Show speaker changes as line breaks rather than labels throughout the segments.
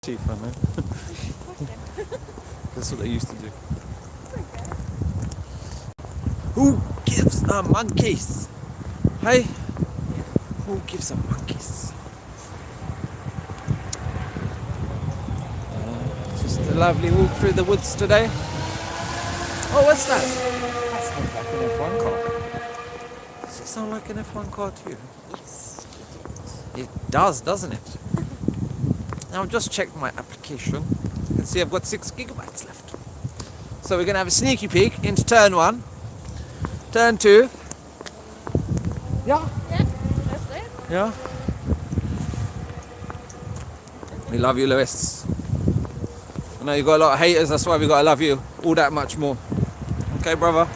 teeth, I know. That's what they used to do. Who gives a monkeys? Hey? Who gives a monkeys? Just a lovely walk through the woods today. Oh, what's that? That sounds like an F1 car. Does it sound like an F1 car too?
Yes.
It does, doesn't it? Now I've just checked my application. You can see I've got 6 gigabytes left. So we're going to have a sneaky peek into turn 1. Turn 2. Yeah?
Yeah, that's it.
Yeah? We love you, Lewis. I know you've got a lot of haters, that's why we got to love you all that much more. Okay, brother?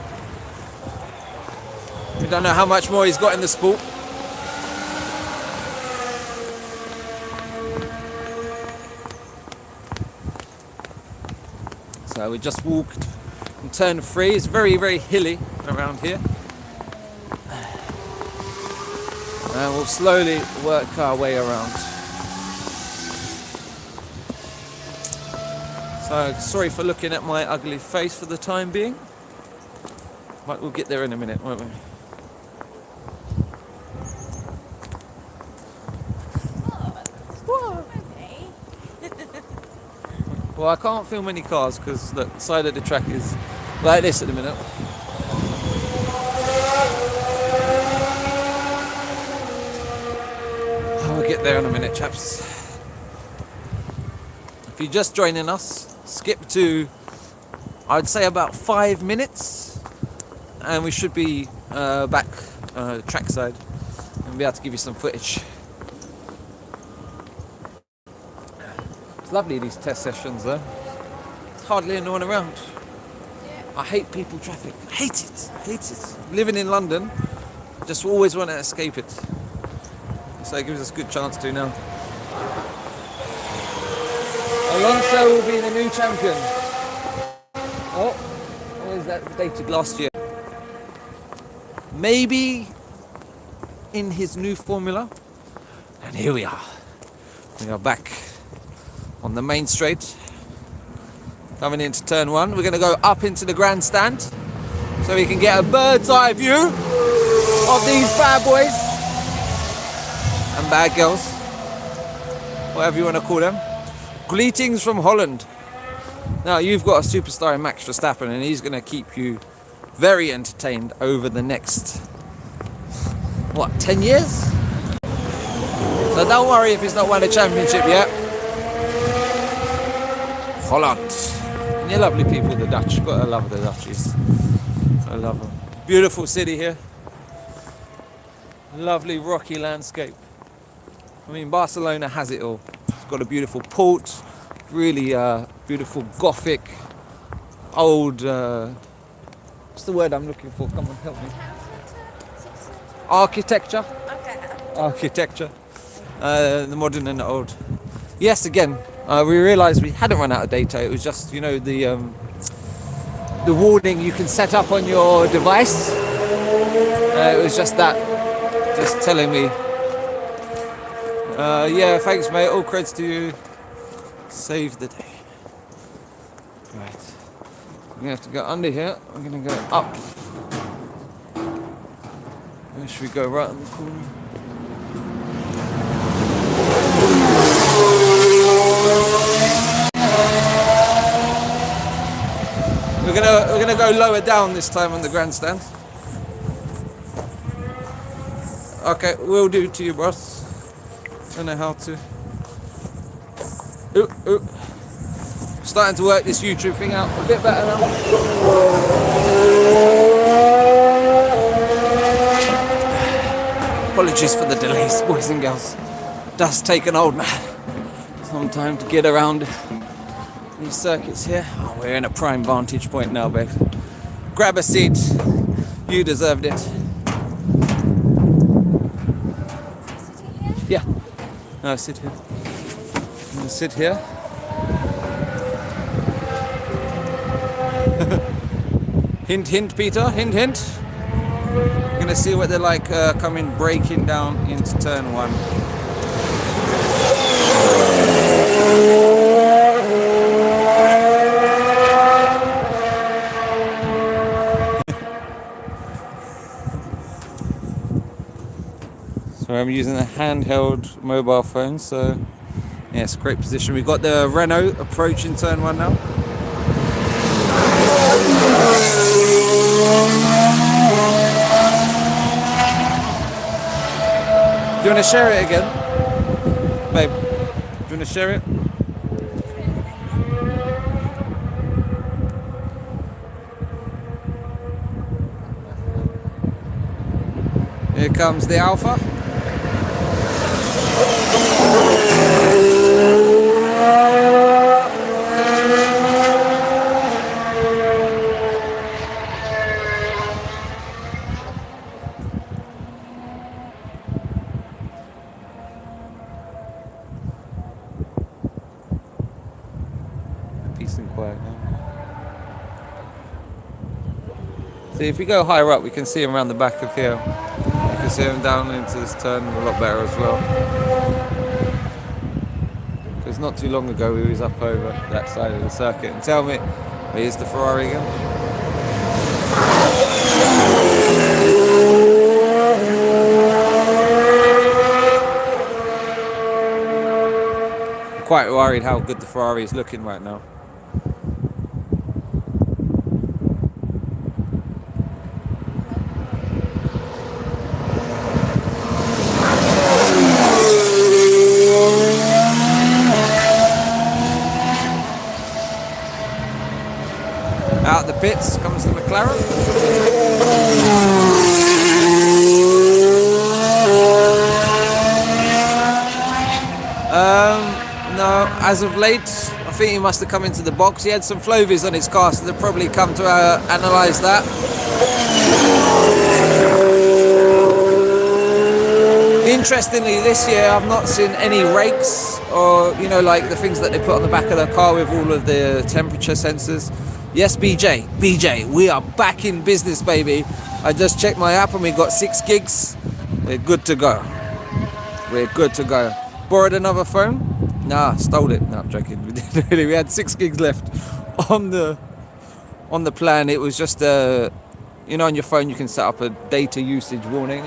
We don't know how much more he's got in the sport. So we just walked in turn 3. It's very, very hilly around here. And we'll slowly work our way around. So sorry for looking at my ugly face for the time being. But we'll get there in a minute, won't we? Well, I can't film any cars because the side of the track is like this at the minute. I'll get there in a minute, chaps. If you're just joining us, skip to, I'd say, about 5 minutes, and we should be back trackside and be able to give you some footage. It's lovely, these test sessions though. There's hardly anyone around.
Yeah.
I hate people traffic. I hate it. I hate it. Living in London, just always want to escape it. So it gives us a good chance to now. Alonso will be the new champion. Oh, what was that dated last year? Maybe in his new formula. And here we are. We are back on the main straight, coming into turn 1. We're going to go up into the grandstand so we can get a bird's eye view of these bad boys and bad girls, whatever you want to call them. Greetings from Holland. Now you've got a superstar in Max Verstappen, and he's going to keep you very entertained over the next 10 years? So don't worry if he's not won a championship yet. Holland. And you're lovely people, the Dutch. Gotta love the Dutchies. I love them. Beautiful city here. Lovely rocky landscape. I mean, Barcelona has it all. It's got a beautiful port, really beautiful Gothic, old, what's the word I'm looking for? Come on, help me. Architecture.
Okay.
Architecture. The modern and the old. Yes, again, we realised we hadn't run out of data. It was just, you know, the warning you can set up on your device. It was just that, just telling me. Yeah, thanks, mate. All creds to you. Save the day. Right. We're gonna have to go under here. We're gonna go up. Where should we go? Right in the corner. We're gonna go lower down this time on the grandstand. Okay, we'll do to you, boss. Don't know how to. Ooh. Starting to work this YouTube thing out a bit better now. Apologies for the delays, boys and girls. Does take an old man some time to get around these circuits here. Oh, we're in a prime vantage point now, babe. Grab a seat. You deserved it. Yeah. No, sit here. I'm gonna sit here. Hint, hint, Peter. Hint, hint. We're gonna see what they're like coming breaking down into turn 1. I'm using a handheld mobile phone, so yes, great position. We've got the Renault approaching turn 1 now. Do you want to share it again? Babe, do you want to share it? Here comes the Alpha. Peace and quiet now. See, if we go higher up, we can see him around the back of here. You can see him down into this turn a lot better as well. Because not too long ago, he was up over that side of the circuit. And tell me, here's the Ferrari again. I'm quite worried how good the Ferrari is looking right now. Out the pits comes the McLaren. No, as of late, I think he must have come into the box. He had some flovies on his car, so they'll probably come to analyse that. Interestingly, this year I've not seen any rakes or, you know, like the things that they put on the back of the car with all of the temperature sensors. Yes, BJ, we are back in business, baby. I just checked my app and we got 6 gigs. We're good to go. Borrowed another phone? Nah, stole it. No, I'm joking. We didn't really. We had 6 gigs left on the plan. It was just you know, on your phone you can set up a data usage warning.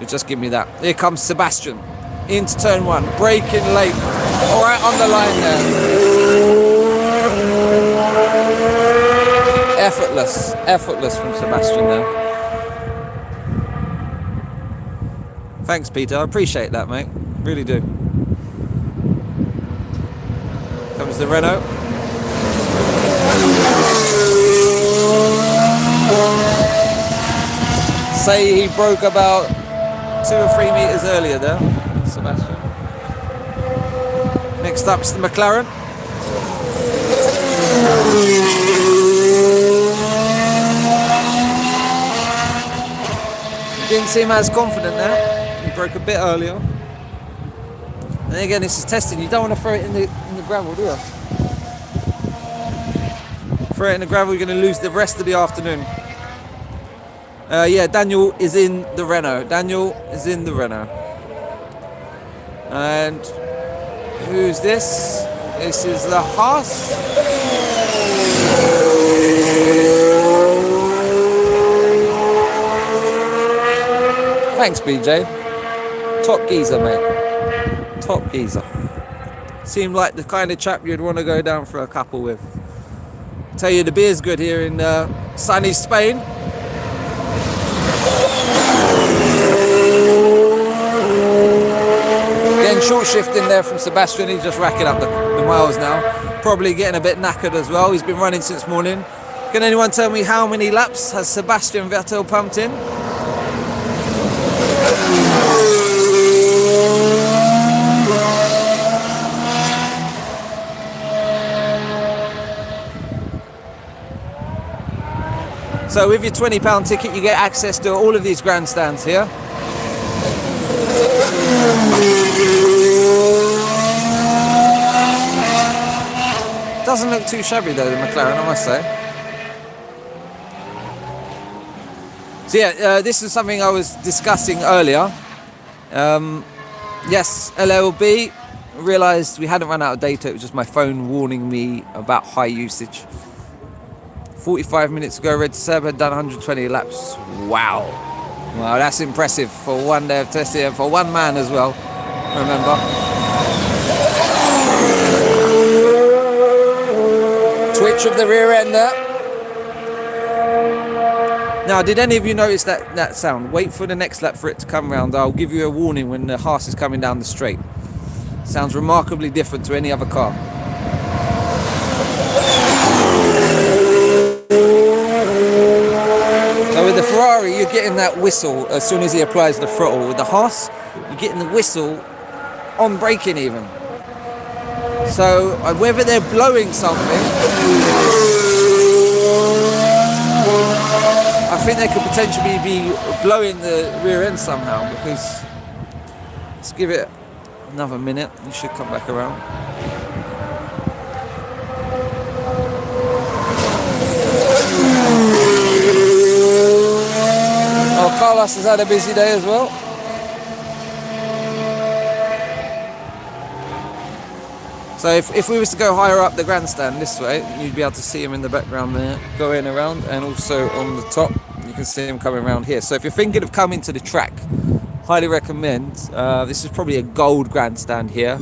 It just give me that. Here comes Sebastian into turn 1, braking late. All right, on the line there. Effortless from Sebastian there. Thanks, Peter. I appreciate that, mate. Really do. Comes the Renault. Say he broke about 2 or 3 meters earlier there, Sebastian. Next up's the McLaren. Didn't seem as confident there. He broke a bit earlier. And again, this is testing. You don't want to throw it in the gravel, do you? Throw it in the gravel, you're going to lose the rest of the afternoon. Yeah, Daniel is in the Renault. And who's this? This is the Haas. Thanks, BJ. Top geezer, mate. Top geezer. Seemed like the kind of chap you'd want to go down for a couple with. Tell you, the beer's good here in sunny Spain. Getting short shift in there from Sebastian. He's just racking up the miles now. Probably getting a bit knackered as well. He's been running since morning. Can anyone tell me how many laps has Sebastian Vettel pumped in? So with your £20 ticket, you get access to all of these grandstands here. Doesn't look too shabby though, the McLaren, I must say. So yeah, this is something I was discussing earlier. Yes, LLB, realised we hadn't run out of data. It was just my phone warning me about high usage. 45 minutes ago, Red Seb had done 120 laps. Wow. Wow, that's impressive for one day of testing and for one man as well. Remember. Twitch of the rear end there. Now, did any of you notice that sound? Wait for the next lap for it to come round. I'll give you a warning when the Haas is coming down the straight. Sounds remarkably different to any other car. So with the Ferrari, you're getting that whistle as soon as he applies the throttle. With the Haas, you're getting the whistle on braking even. So whether they're blowing something, I think they could potentially be blowing the rear end somehow, because let's give it another minute. You should come back around. Oh, Carlos has had a busy day as well. So if we was to go higher up the grandstand this way, you'd be able to see him in the background there, going around, and also on the top, you can see him coming around here. So if you're thinking of coming to the track, highly recommend. This is probably a gold grandstand here.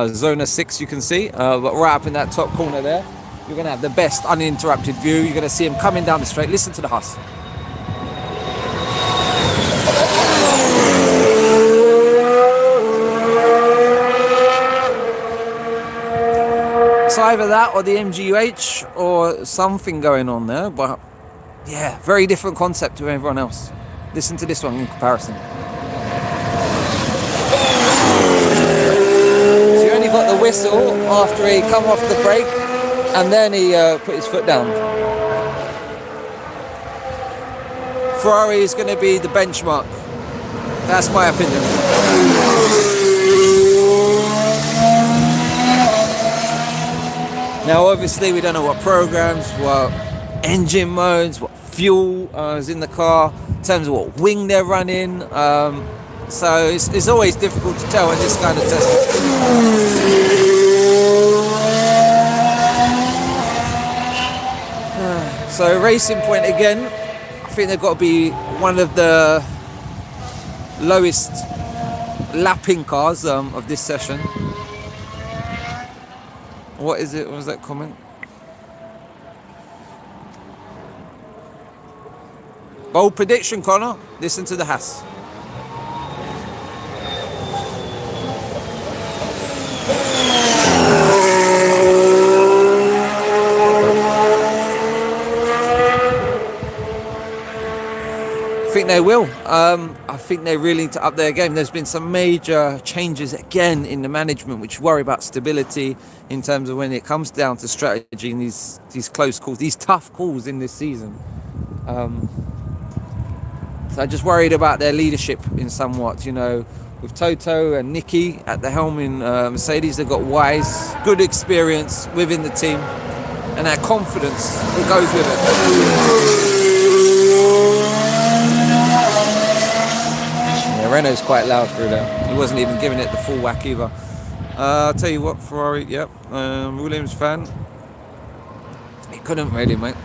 Zona 6 you can see, but right up in that top corner there, you're going to have the best uninterrupted view. You're going to see him coming down the straight. Listen to the Haas. It's either that or the MGUH or something going on there, but yeah, very different concept to everyone else. Listen to this one in comparison. So you only got the whistle after he come off the brake and then he put his foot down. Ferrari is going to be the benchmark. That's my opinion. Now obviously we don't know what programs, what engine modes, what fuel is in the car, in terms of what wing they're running, so it's always difficult to tell in this kind of test. So Racing Point again, I think they've got to be one of the lowest lapping cars of this session. What is it? What was that comment? Bold prediction, Connor. Listen to the Haas. I think they will. I think they really need to up their game. There's been some major changes again in the management, which worry about stability in terms of when it comes down to strategy and these close calls, these tough calls in this season. So I'm just worried about their leadership in somewhat, you know, with Toto and Nicky at the helm in Mercedes. They've got wise, good experience within the team, and that confidence that goes with it. Yeah, Renault's quite loud through there. He wasn't even giving it the full whack either. I'll tell you what, Ferrari, yep, Williams fan. He couldn't really, mate.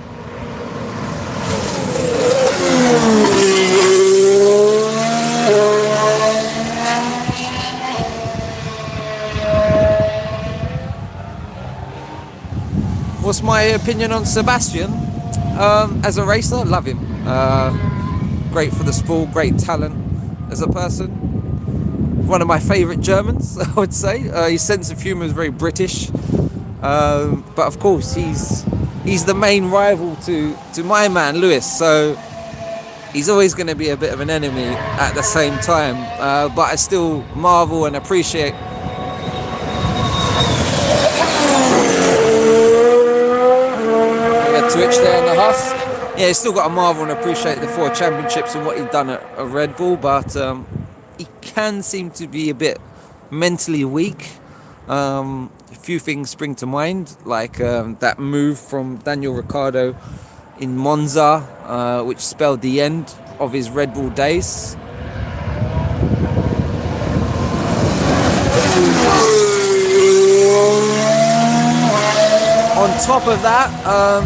What's my opinion on Sebastian? As a racer, love him. Great for the sport, great talent as a person. One of my favourite Germans, I would say. His sense of humour is very British. But of course, he's the main rival to my man, Lewis. So he's always going to be a bit of an enemy at the same time. But I still marvel and appreciate Twitch there in the Haas. Yeah, he's still got to marvel and appreciate the 4 championships and what he's done at Red Bull, but he can seem to be a bit mentally weak. A few things spring to mind, like that move from Daniel Ricciardo in Monza, which spelled the end of his Red Bull days. On top of that,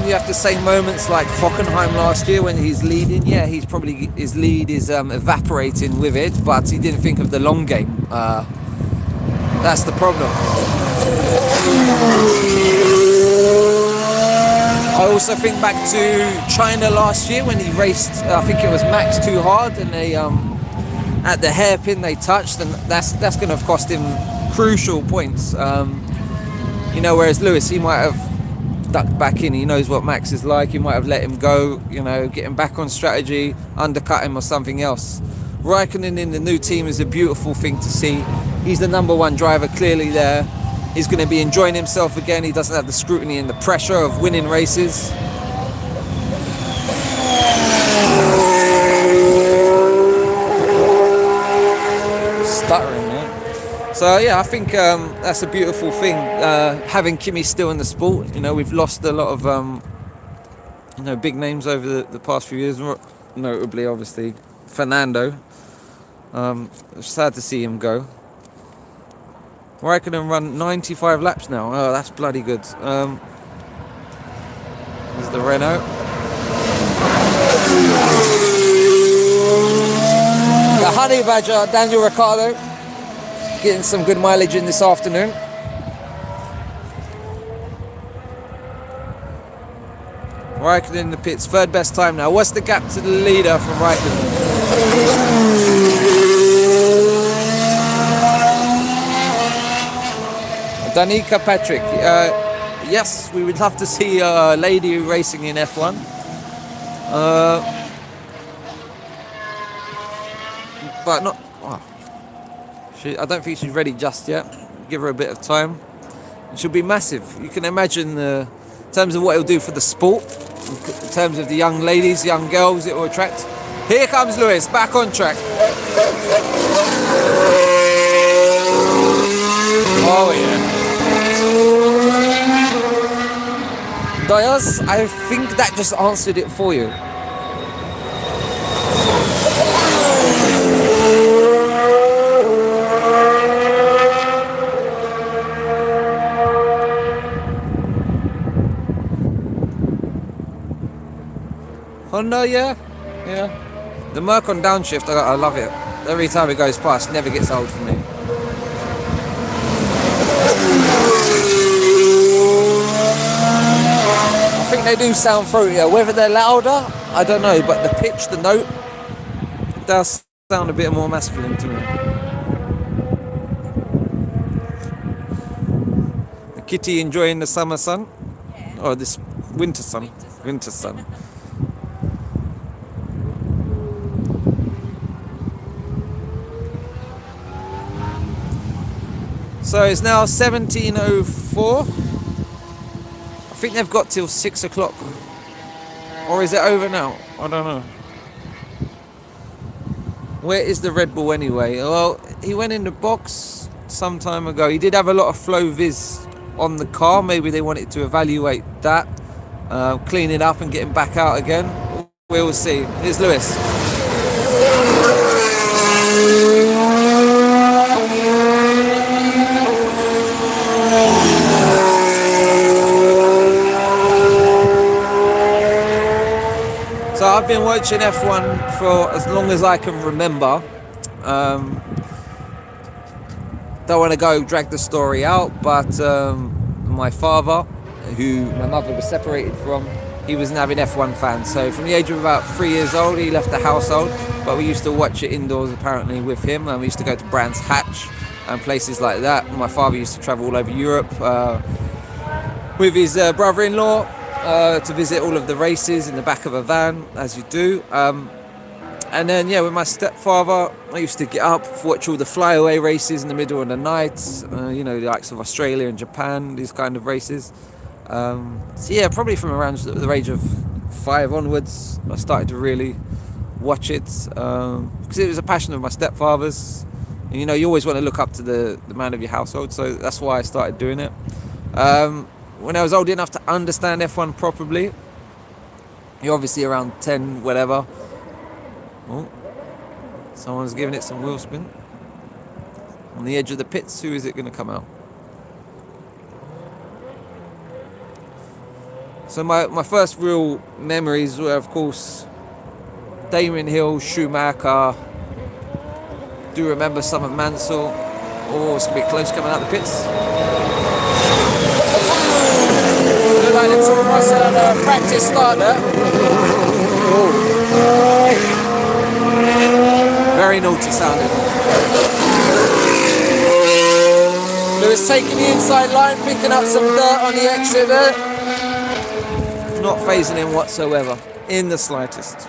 you have to say moments like Hockenheim last year when he's leading. Yeah, his lead is evaporating with it, but he didn't think of the long game. That's the problem. I also think back to China last year when he raced. I think it was Max too hard, and they at the hairpin they touched, and that's going to have cost him crucial points. Whereas Lewis, he might have ducked back in. He knows what Max is like. He might have let him go. Get him back on strategy, undercut him or something else. Raikkonen in the new team is a beautiful thing to see. He's the number one driver clearly there. He's going to be enjoying himself again. He doesn't have the scrutiny and the pressure of winning races. Stuttering, man. So yeah, I think that's a beautiful thing. Having Kimi still in the sport. We've lost a lot of big names over the past few years. Notably, obviously, Fernando. It's sad to see him go. Raikkonen run 95 laps now. Oh, that's bloody good. There's the Renault. The Honey Badger, Daniel Ricciardo, getting some good mileage in this afternoon. Raikkonen in the pits, third best time now. What's the gap to the leader from Raikkonen? Danica Patrick, yes, we would love to see a lady racing in F1. But not. Oh, I don't think she's ready just yet. Give her a bit of time. She'll be massive. You can imagine in terms of what it'll do for the sport, in terms of the young ladies, young girls it will attract. Here comes Lewis, back on track. Oh yeah. Diaz, I think that just answered it for you. Honda, yeah. The Merc on downshift, I love it. Every time it goes past, never gets old for me. I think they do sound throatier. Whether they're louder, I don't know, but the pitch, the note, it does sound a bit more masculine to me. The kitty enjoying the summer sun?
Yeah.
Or this winter sun? Winter sun. So it's now 17:04. I think they've got till 6 o'clock. Or is it over now? I don't know. Where is the Red Bull anyway? Well, he went in the box some time ago. He did have a lot of flow vis on the car. Maybe they wanted to evaluate that, clean it up and get him back out again. We will see. Here's Lewis. So I've been watching F1 for as long as I can remember. Don't want to go drag the story out, but my father, who my mother was separated from, he was an avid F1 fan. So from the age of about 3 years old, he left the household, but we used to watch it indoors apparently with him, and we used to go to Brands Hatch and places like that. My father used to travel all over Europe with his brother-in-law. To visit all of the races in the back of a van, as you do. And then, with my stepfather, I used to get up, watch all the flyaway races in the middle of the night, the likes of Australia and Japan, these kind of races. Probably from around the age of 5 onwards, I started to really watch it, because it was a passion of my stepfather's. And, you always want to look up to the man of your household, so that's why I started doing it. When I was old enough to understand F1 properly, you're obviously around 10, whatever. Oh, someone's giving it some wheel spin. On the edge of the pits, who is it going to come out? So my first real memories were, of course, Damon Hill, Schumacher. Do remember some of Mansell. Oh, it's going to be close coming out the pits. Look like the Toro Rosso on a practice start there. Very naughty sounding. Lewis taking the inside line, picking up some dirt on the exit there. Not phasing him whatsoever, in the slightest.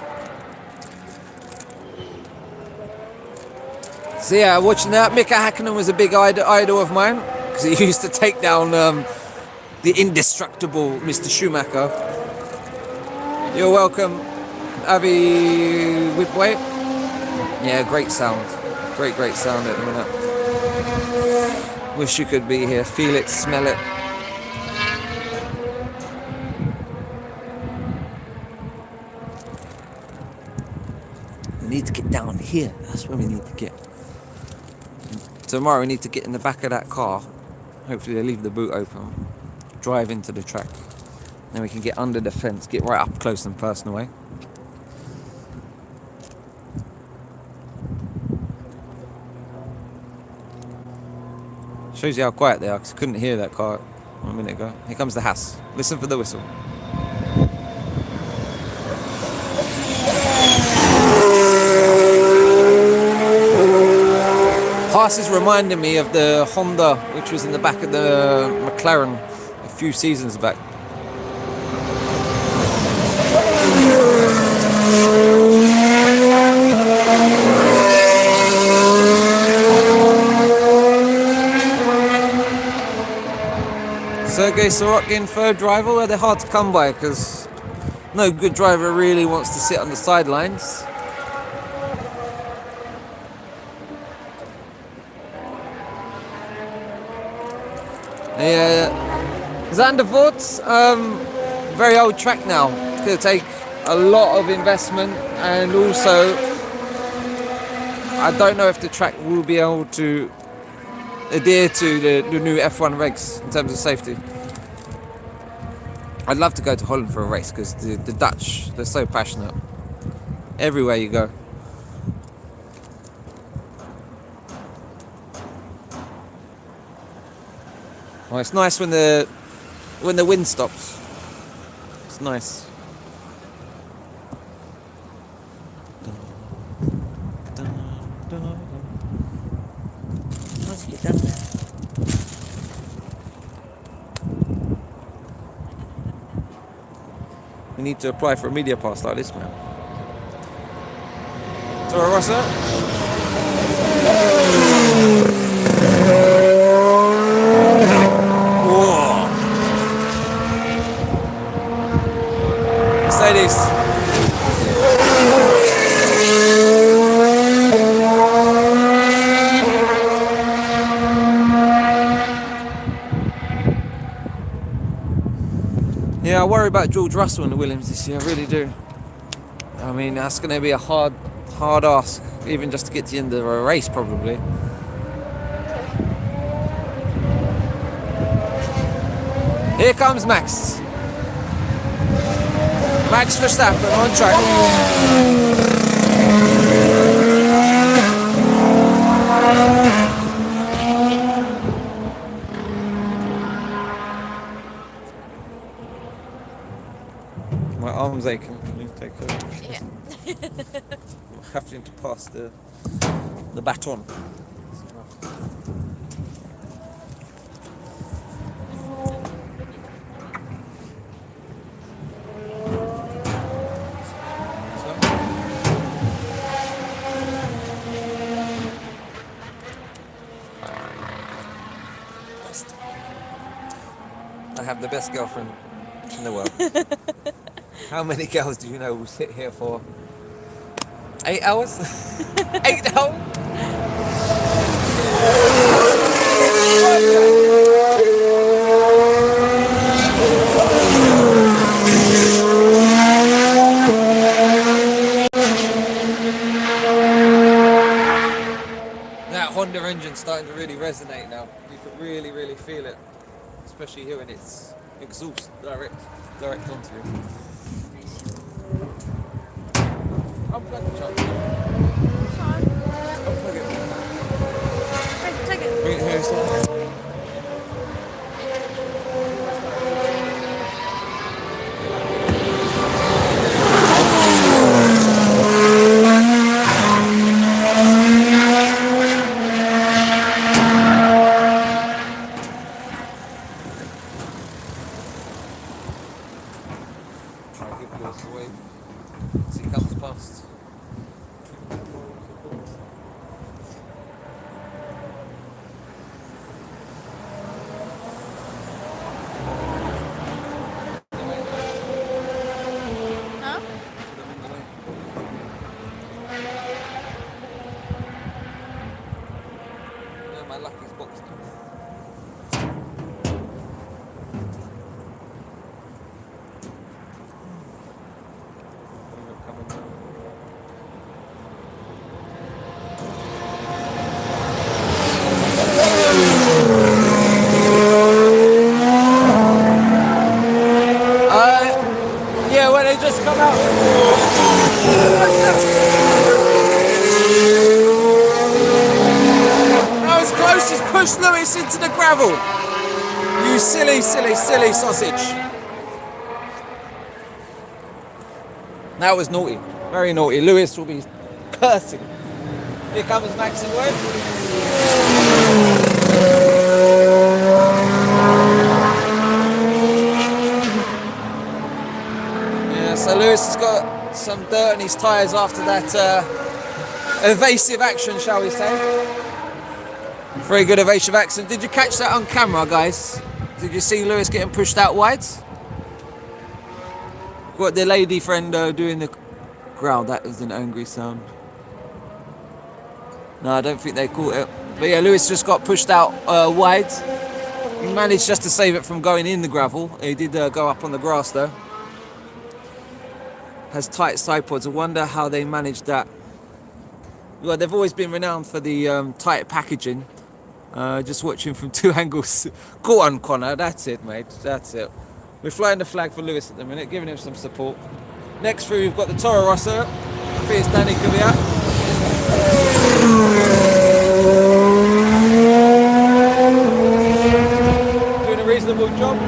So yeah, watching that, Mika Hakkinen was a big idol of mine, because he used to take down the indestructible Mr. Schumacher. You're welcome, Avi Whipway. Yeah, great sound. Great sound at the minute. Wish you could be here, feel it, smell it. We need to get down here, that's where we need to get. Tomorrow we need to get in the back of that car. Hopefully they leave the boot open. Drive into the track. Then we can get under the fence, get right up close and personal, eh? Shows you how quiet they are, because I couldn't hear that car a minute ago. Here comes the Haas. Listen for the whistle. Haas is reminding me of the Honda, which was in the back of the McLaren a few seasons back. Sergei Sorokin, third driver, well, they're hard to come by because no good driver really wants to sit on the sidelines. Yeah, Zandvoort, very old track now. It's going to take a lot of investment, and also I don't know if the track will be able to adhere to the new F1 regs in terms of safety. I'd love to go to Holland for a race because the Dutch, they're so passionate everywhere you go. Well, it's nice when the wind stops. It's nice. How's it get down there? We need to apply for a media pass like this, man. Toro Rosso. Whoa. Mercedes. Yeah, I worry about George Russell and the Williams this year, I really do. I mean, that's going to be a hard ask, even just to get to the end of a race, probably. Here comes Max. Max Verstappen on track. My arm's aching. Can you take a...
Yeah.
I'm having to pass the baton. I have the best girlfriend in the world. How many girls do you know will sit here for 8 hours? 8 hours? That Honda engine's starting to really resonate now. You can really feel it. Especially here when it's exhaust direct onto you. Unplug the charger.
It's fine.
Unplug it.
Take it.
Bring it here, so. I'll give Lewis a wave as he comes past.
Huh?
Yeah, my lucky's box now. Coming down. Yeah, when they just come out. That was close, just pushed Lewis into the gravel. You silly sausage. That was naughty, very naughty. Lewis will be cursing. Here comes Max and Wade. Yeah, so Lewis has got some dirt on his tyres after that evasive action, shall we say. Very good evasive action. Did you catch that on camera, guys? Did you see Lewis getting pushed out wide? Got the lady friend doing the growl. That was an angry sound. No, I don't think they caught it. But yeah, Lewis just got pushed out wide. He managed just to save it from going in the gravel. He did go up on the grass though. Has tight side pods. I wonder how they managed that. Well, they've always been renowned for the tight packaging. Just watching from two angles. Go on, Connor. That's it, mate. That's it. We're flying the flag for Lewis at the minute, giving him some support. Next through, we've got the Toro Rosso. I think it's Danny Kvyat. Doing a reasonable job.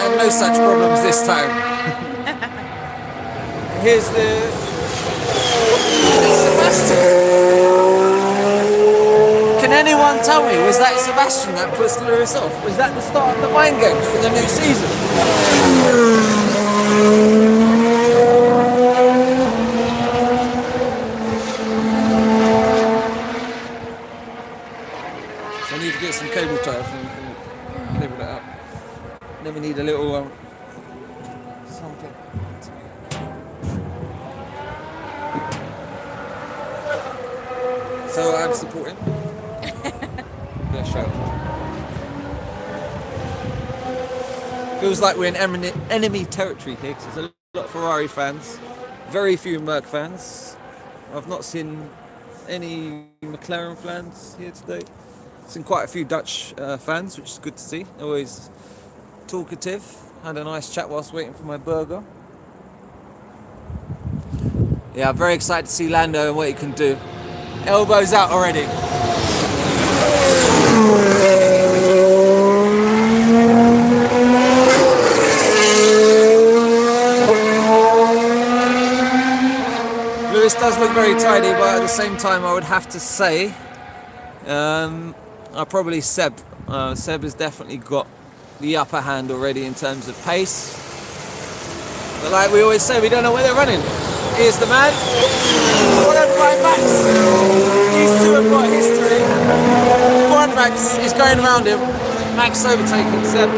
And no such problems this time. Here's the Sebastian. Can anyone tell me, was that Sebastian that pushed Lewis off? Was that the start of the mind games for the new season? So I need to get some cable ties and we can cable that up. Then we need a little something. So I'm supporting. Best show. Feels like we're in enemy territory here because there's a lot of Ferrari fans, very few Merc fans. I've not seen any McLaren fans here today. I've seen quite a few Dutch fans, which is good to see. Always talkative. Had a nice chat whilst waiting for my burger. Yeah, I'm very excited to see Lando and what he can do. Elbows out already. Lewis does look very tidy, but at the same time I would have to say probably Seb. Seb has definitely got the upper hand already in terms of pace. But like we always say, we don't know where they're running. Here's the man. Followed by Max. These two have got history. Go on, Max. He's going around him. Max overtaking Seb.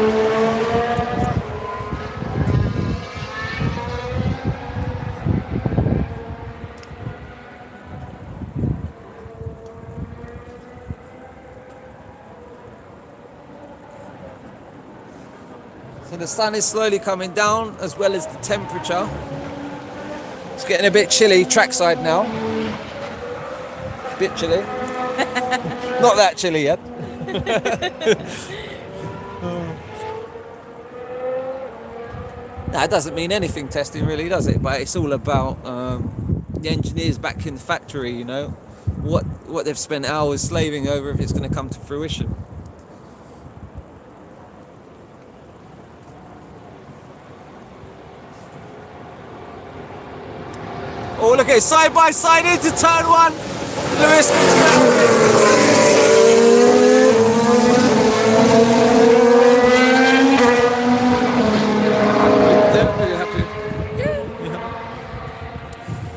So the sun is slowly coming down, as well as the temperature. It's getting a bit chilly trackside now. Bit chilly. Not that chilly yet. That doesn't mean anything, testing, really, does it? But it's all about the engineers back in the factory, you know, what they've spent hours slaving over, if it's going to come to fruition. Oh, look at it, side by side into turn one. Lewis comes back.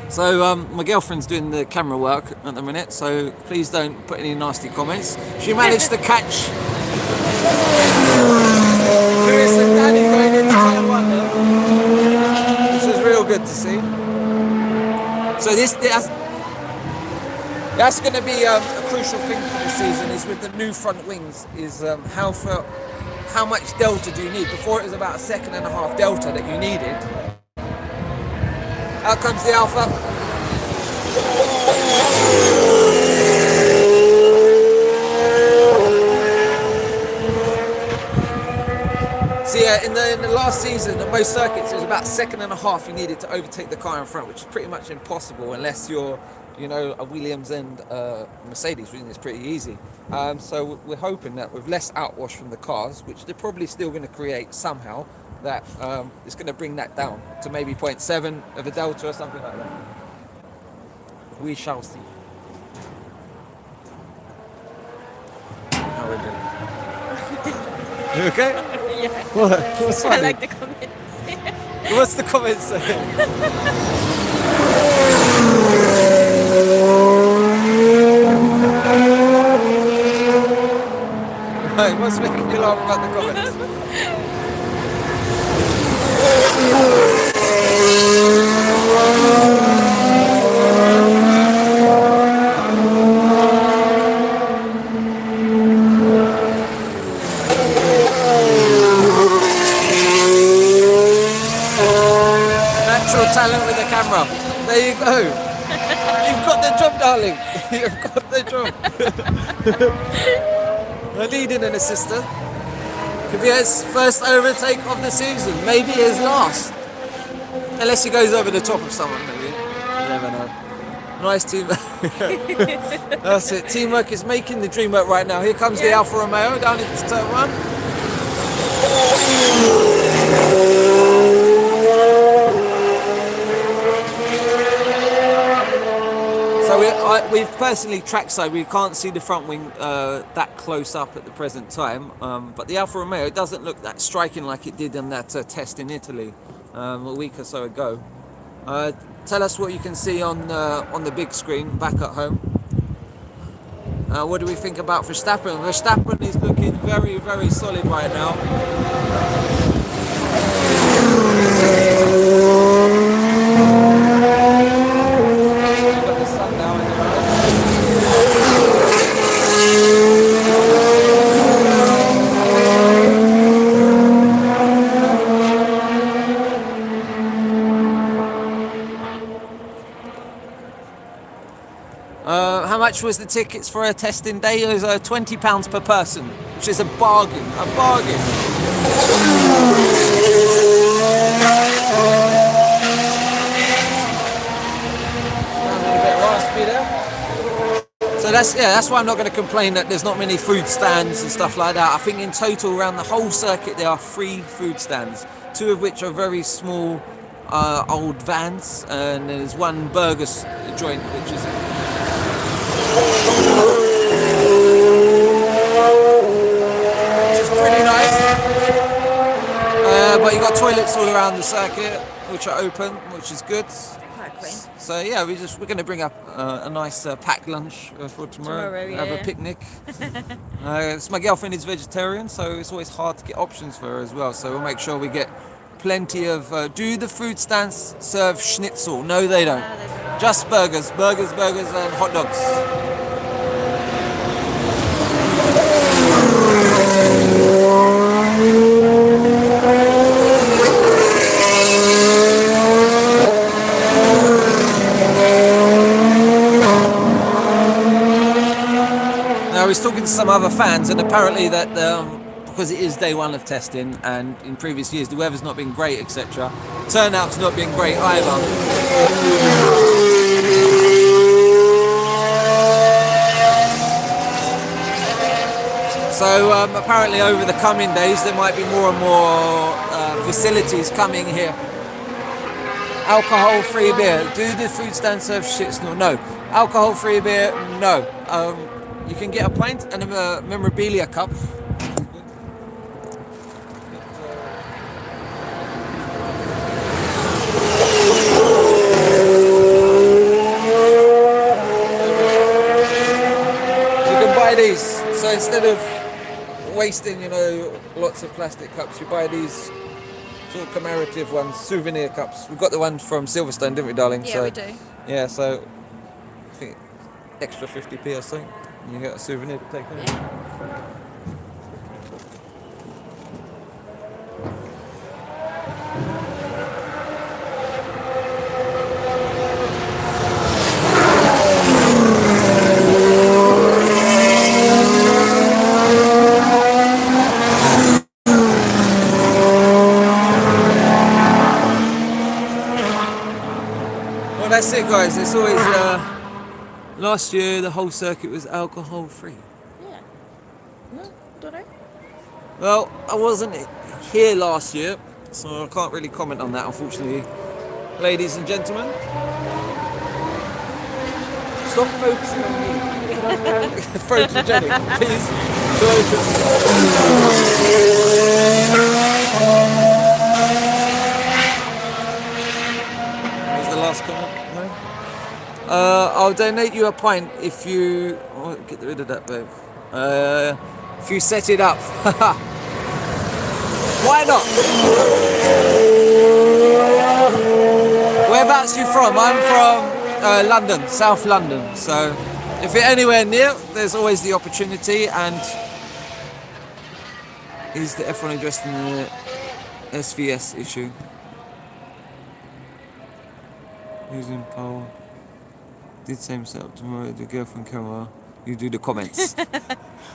So my girlfriend's doing the camera work at the minute, so please don't put any nasty comments. She managed to catch Lewis and Danny going into turn one there, which is real good to see. So that's going to be a crucial thing for this season, is with the new front wings, is how much delta do you need? Before it was about 1.5 seconds delta that you needed. Out comes the Alpha. So yeah, in the last season, at most circuits, it was about 1.5 seconds you needed to overtake the car in front, which is pretty much impossible unless you're, you know, a Williams and Mercedes. We think it's pretty easy. So we're hoping that with less outwash from the cars, which they're probably still going to create somehow, that it's going to bring that down to maybe 0.7 of a delta or something like that. We shall see. How we doing? You okay?
Yeah.
What's funny?
I like the comments.
What's the comment saying? Right, what's making you laugh about the comments? Natural talent with the camera. There you go. You've got the job, darling. You've got the job. A leading and assistant. Could be his first overtake of the season. Maybe his last. Unless he goes over the top of someone, maybe. You never know. Nice teamwork. That's it. Teamwork is making the dream work right now. Here comes the Alfa Romeo down into turn one. So we've personally trackside, we can't see the front wing that close up at the present time, but the Alfa Romeo doesn't look that striking like it did in that test in Italy a week or so ago. Tell us what you can see on the big screen back at home. What do we think about Verstappen? Verstappen is looking very, very solid right now. Got the sun now in the how much was the tickets for a testing day? It was £20 per person, which is a bargain. A bargain. Sounded a bit raspy there. So that's why I'm not going to complain that there's not many food stands and stuff like that. I think in total around the whole circuit there are 3 food stands, 2 of which are very small old vans, and there's one burger joint which is pretty nice, but you got toilets all around the circuit which are open, which is good.
Quite clean.
So yeah, we're going to bring up a nice packed lunch for tomorrow. Have a picnic. My girlfriend is vegetarian, so it's always hard to get options for her as well. So we'll make sure we get plenty of. Do the food stands serve schnitzel? No, they don't. Just burgers, and hot dogs. I was talking to some other fans, and apparently that because it is day one of testing, and in previous years the weather's not been great, etc. Turnout's not been great either. So apparently over the coming days there might be more and more facilities coming here. Alcohol-free beer. Do the food stand serve shits? No. Alcohol-free beer? No. You can get a pint and a memorabilia cup. You can buy these. So instead of wasting, lots of plastic cups, you buy these sort of commemorative ones, souvenir cups. We got the one from Silverstone, didn't we, darling?
Yeah, we do.
Yeah, so I think extra 50p or something. You get a souvenir to take home.
Yeah.
Well, that's it, guys. It's always last year the whole circuit was alcohol free.
Yeah. No, don't know.
Well, I wasn't here last year, so I can't really comment on that, unfortunately. Ladies and gentlemen, stop focusing on me. Photogenic, please. Was the last comment? No? I'll donate you a pint if you... Oh, get rid of that, babe. If you set it up. Why not? Whereabouts you from? I'm from London, South London. So if you're anywhere near, there's always the opportunity. And is the F1 addressed in the SVS issue? Who's in power? Did same setup tomorrow. The girlfriend camera. You do the comments.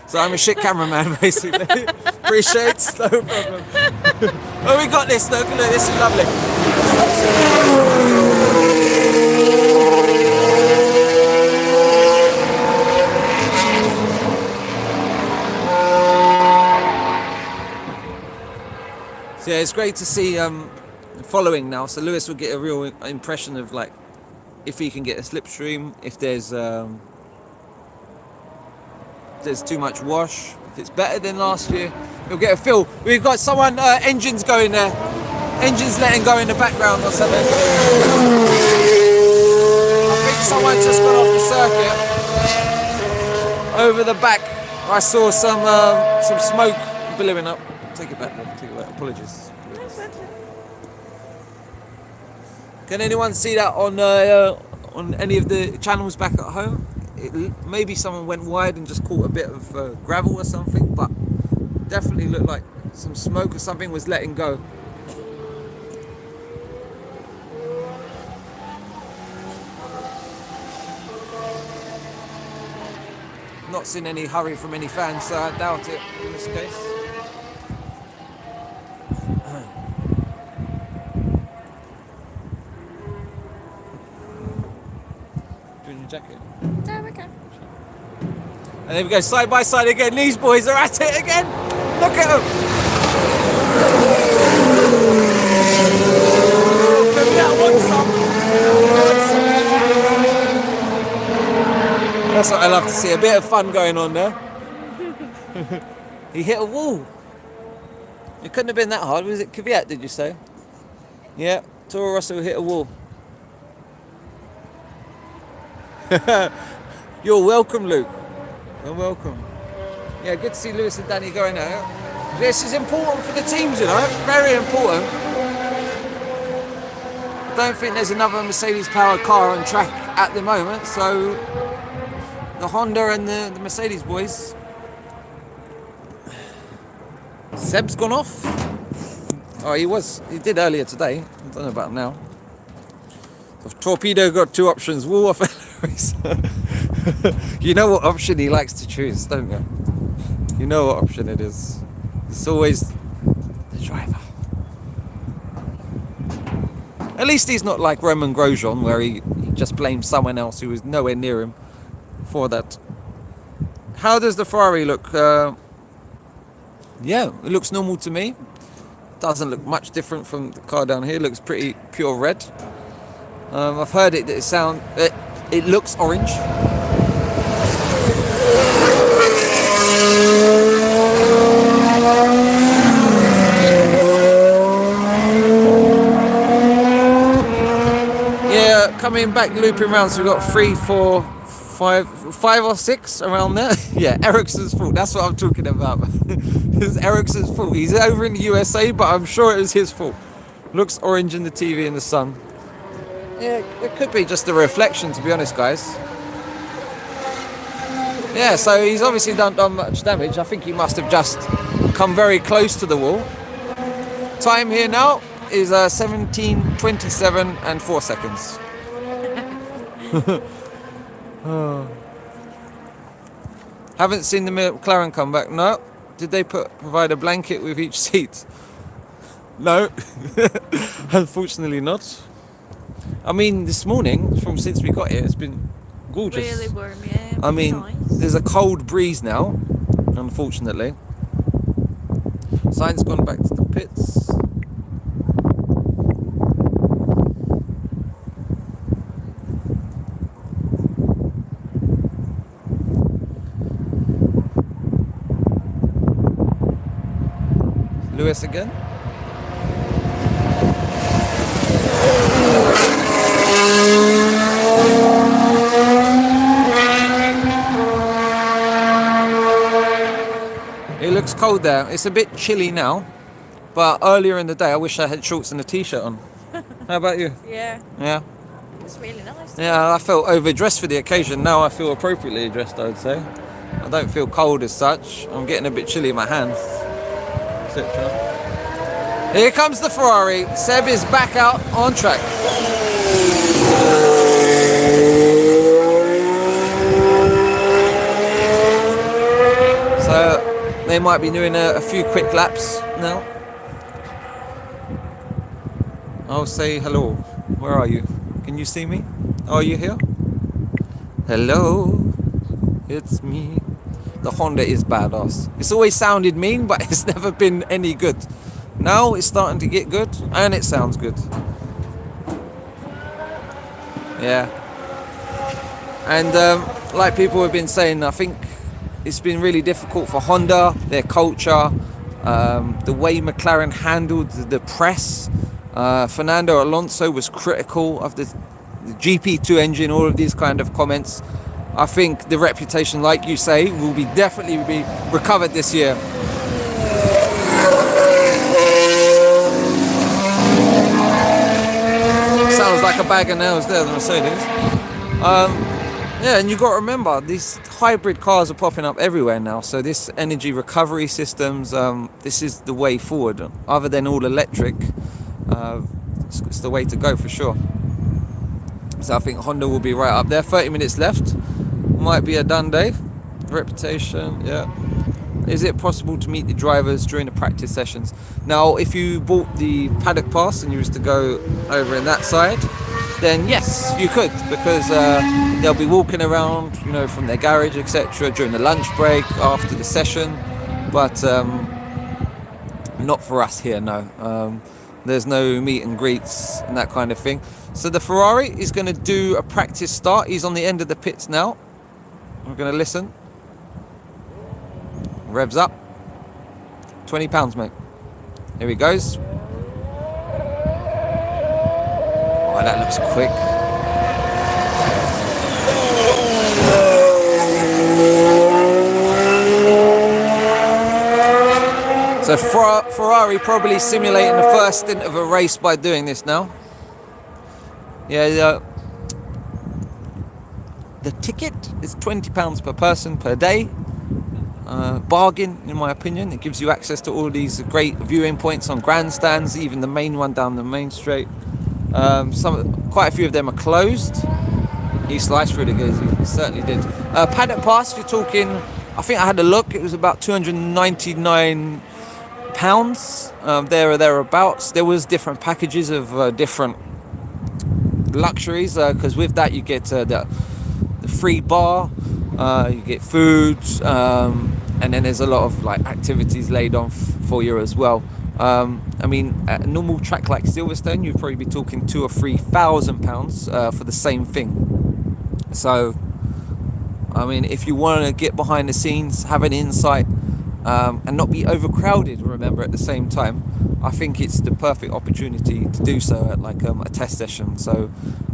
So I'm a shit cameraman, basically. Appreciate, no problem. Oh, we got this, though. Look, this is lovely. So yeah, it's great to see following now. So Lewis will get a real impression of like if he can get a slipstream, if there's too much wash, if it's better than last year, you'll get a feel. We've got someone, engines going there, engines letting go in the background or something. I think someone just got off the circuit. Over the back, I saw some smoke billowing up. Take it back, apologies. Can anyone see that on any of the channels back at home? Maybe someone went wide and just caught a bit of gravel or something, but definitely looked like some smoke or something was letting go. Not seen any hurry from any fans, so I doubt it in this case. Doing your jacket?
No, okay.
And there we go, side by side again. These boys are at it again. Look at them. That's what I love to see. A bit of fun going on there. He hit a wall. It couldn't have been that hard. Was it Kvyat, did you say? Yeah, Toro Rosso hit a wall. You're welcome, Luke. You're welcome. Yeah, good to see Lewis and Danny going out. This is important for the teams, very important. I don't think there's another Mercedes-powered car on track at the moment, so the Honda and the Mercedes boys. Seb's gone off. Oh, he did earlier today. I don't know about him now. So Torpedo got two options: wall off. You know what option he likes to choose, don't you? You know what option it is. It's always the driver. At least he's not like Roman Grosjean, where he just blames someone else who was nowhere near him for that. How does the Ferrari look? Yeah, it looks normal to me. Doesn't look much different from the car down here. It looks pretty pure red. I've heard it looks orange. Yeah, coming back, looping around, so we've got 3, 4, 5 or 6 around there. Yeah, Ericsson's fault. That's what I'm talking about. It's Ericsson's fault. He's over in the USA, but I'm sure it was his fault. Looks orange in the TV in the sun. Yeah, it could be just a reflection, to be honest, guys. Yeah, so he's obviously done much damage. I think he must have just come very close to the wall. Time here now is 17:27 and 4 seconds. Haven't seen the McLaren come back. No. Did they provide a blanket with each seat? No. Unfortunately not. I mean, this morning, since we got here, it's been gorgeous.
Really warm, yeah.
I mean,
nice.
There's a cold breeze now, unfortunately. Sainz gone back to the pits. Lewis again. It looks cold there. It's a bit chilly now, but earlier in the day I wish I had shorts and a t-shirt on. How about you?
Yeah.
Yeah.
It's really nice.
Yeah, I felt overdressed for the occasion. Now I feel appropriately dressed, I would say. I don't feel cold as such. I'm getting a bit chilly in my hands, etc. Here comes the Ferrari. Seb is back out on track. So they might be doing a few quick laps now. I'll say hello. Where are you? Can you see me? Are you here? Hello, it's me. The Honda is badass. It's always sounded mean, but it's never been any good. Now it's starting to get good, and it sounds good. Yeah. And like people have been saying, I think it's been really difficult for Honda, their culture, the way McLaren handled the press. Fernando Alonso was critical of the GP2 engine, all of these kind of comments. I think the reputation, like you say, will definitely be recovered this year. Sounds like a bag of nails there, the Mercedes. Yeah, and you've got to remember, these hybrid cars are popping up everywhere now, so this energy recovery systems, this is the way forward. Other than all electric, it's the way to go for sure. So I think Honda will be right up there. 30 minutes left. Might be a done day. Reputation, yeah. Is it possible to meet the drivers during the practice sessions? Now, if you bought the paddock pass and you used to go over in that side, then yes, you could, because they'll be walking around, you know, from their garage, etc., during the lunch break, after the session. But not for us here, no. There's no meet and greets and that kind of thing. So the Ferrari is going to do a practice start. He's on the end of the pits now. We're going to listen. Revs up. £20, mate. Here he goes. Oh, that looks quick. So Ferrari probably simulating the first stint of a race by doing this now. Yeah, the ticket is £20 per person per day. Bargain, in my opinion. It gives you access to all these great viewing points on grandstands, even the main one down the main straight. Quite a few of them are closed. He sliced through the gears, he certainly did. Paddock Pass, you're talking, I think I had a look, it was about £299, there or thereabouts. There was different packages of different luxuries, because with that you get the free bar, you get food, and then there's a lot of like activities laid on for you as well. I mean, at a normal track like Silverstone, you'd probably be talking £2,000 or £3,000 for the same thing. So, I mean, if you want to get behind the scenes, have an insight, and not be overcrowded, remember, at the same time, I think it's the perfect opportunity to do so at like a test session. So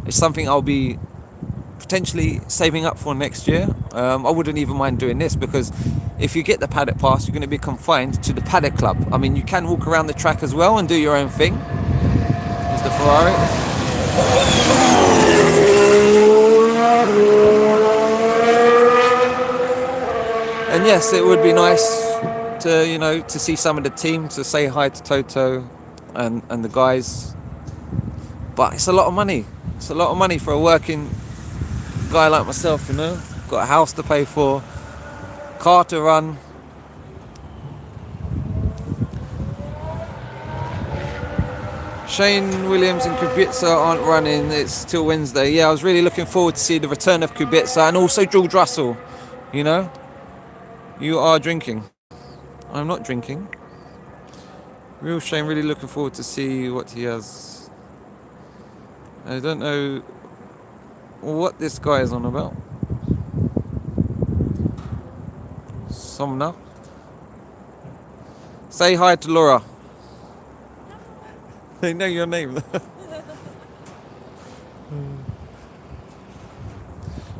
it's something I'll be potentially saving up for next year. I wouldn't even mind doing this, because if you get the paddock pass, you're going to be confined to the paddock club. I mean, you can walk around the track as well and do your own thing. There's the Ferrari. And yes, it would be nice to, you know, to see some of the team, to say hi to Toto and the guys. But it's a lot of money. It's a lot of money for a working guy like myself, you know. Got a house to pay for, car to run. Shane Williams and Kubica aren't running, it's till Wednesday. Yeah, I was really looking forward to see the return of Kubica and also George Russell, you know. You are drinking. I'm not drinking. Real shame, really looking forward to see what he has. I don't know what this guy is on about. Somna. Say hi to Laura. They know your name.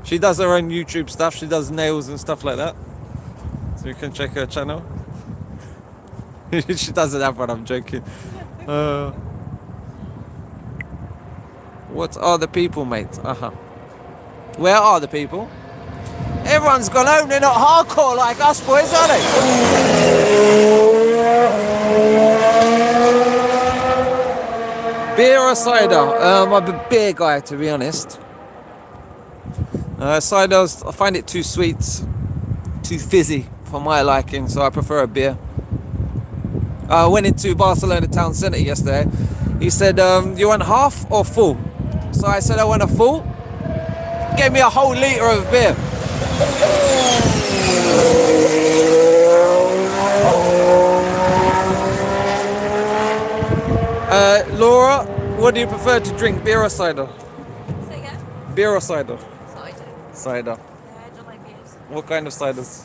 She does her own YouTube stuff. She does nails and stuff like that. So you can check her channel. She doesn't have one, I'm joking. What are the people, mate? Where are the people? Everyone's gone home, they're not hardcore like us boys, are they? Beer or cider? I'm a beer guy, to be honest. Cider, I find it too sweet, too fizzy for my liking, so I prefer a beer. I went into Barcelona town centre yesterday. He said, you want half or full? So I said I want a full. Gave me a whole litre of beer. Laura, what do you prefer to drink, beer or cider?
Say again?
Beer or cider?
Cider.
Cider.
Yeah, I don't like beers.
What kind of ciders?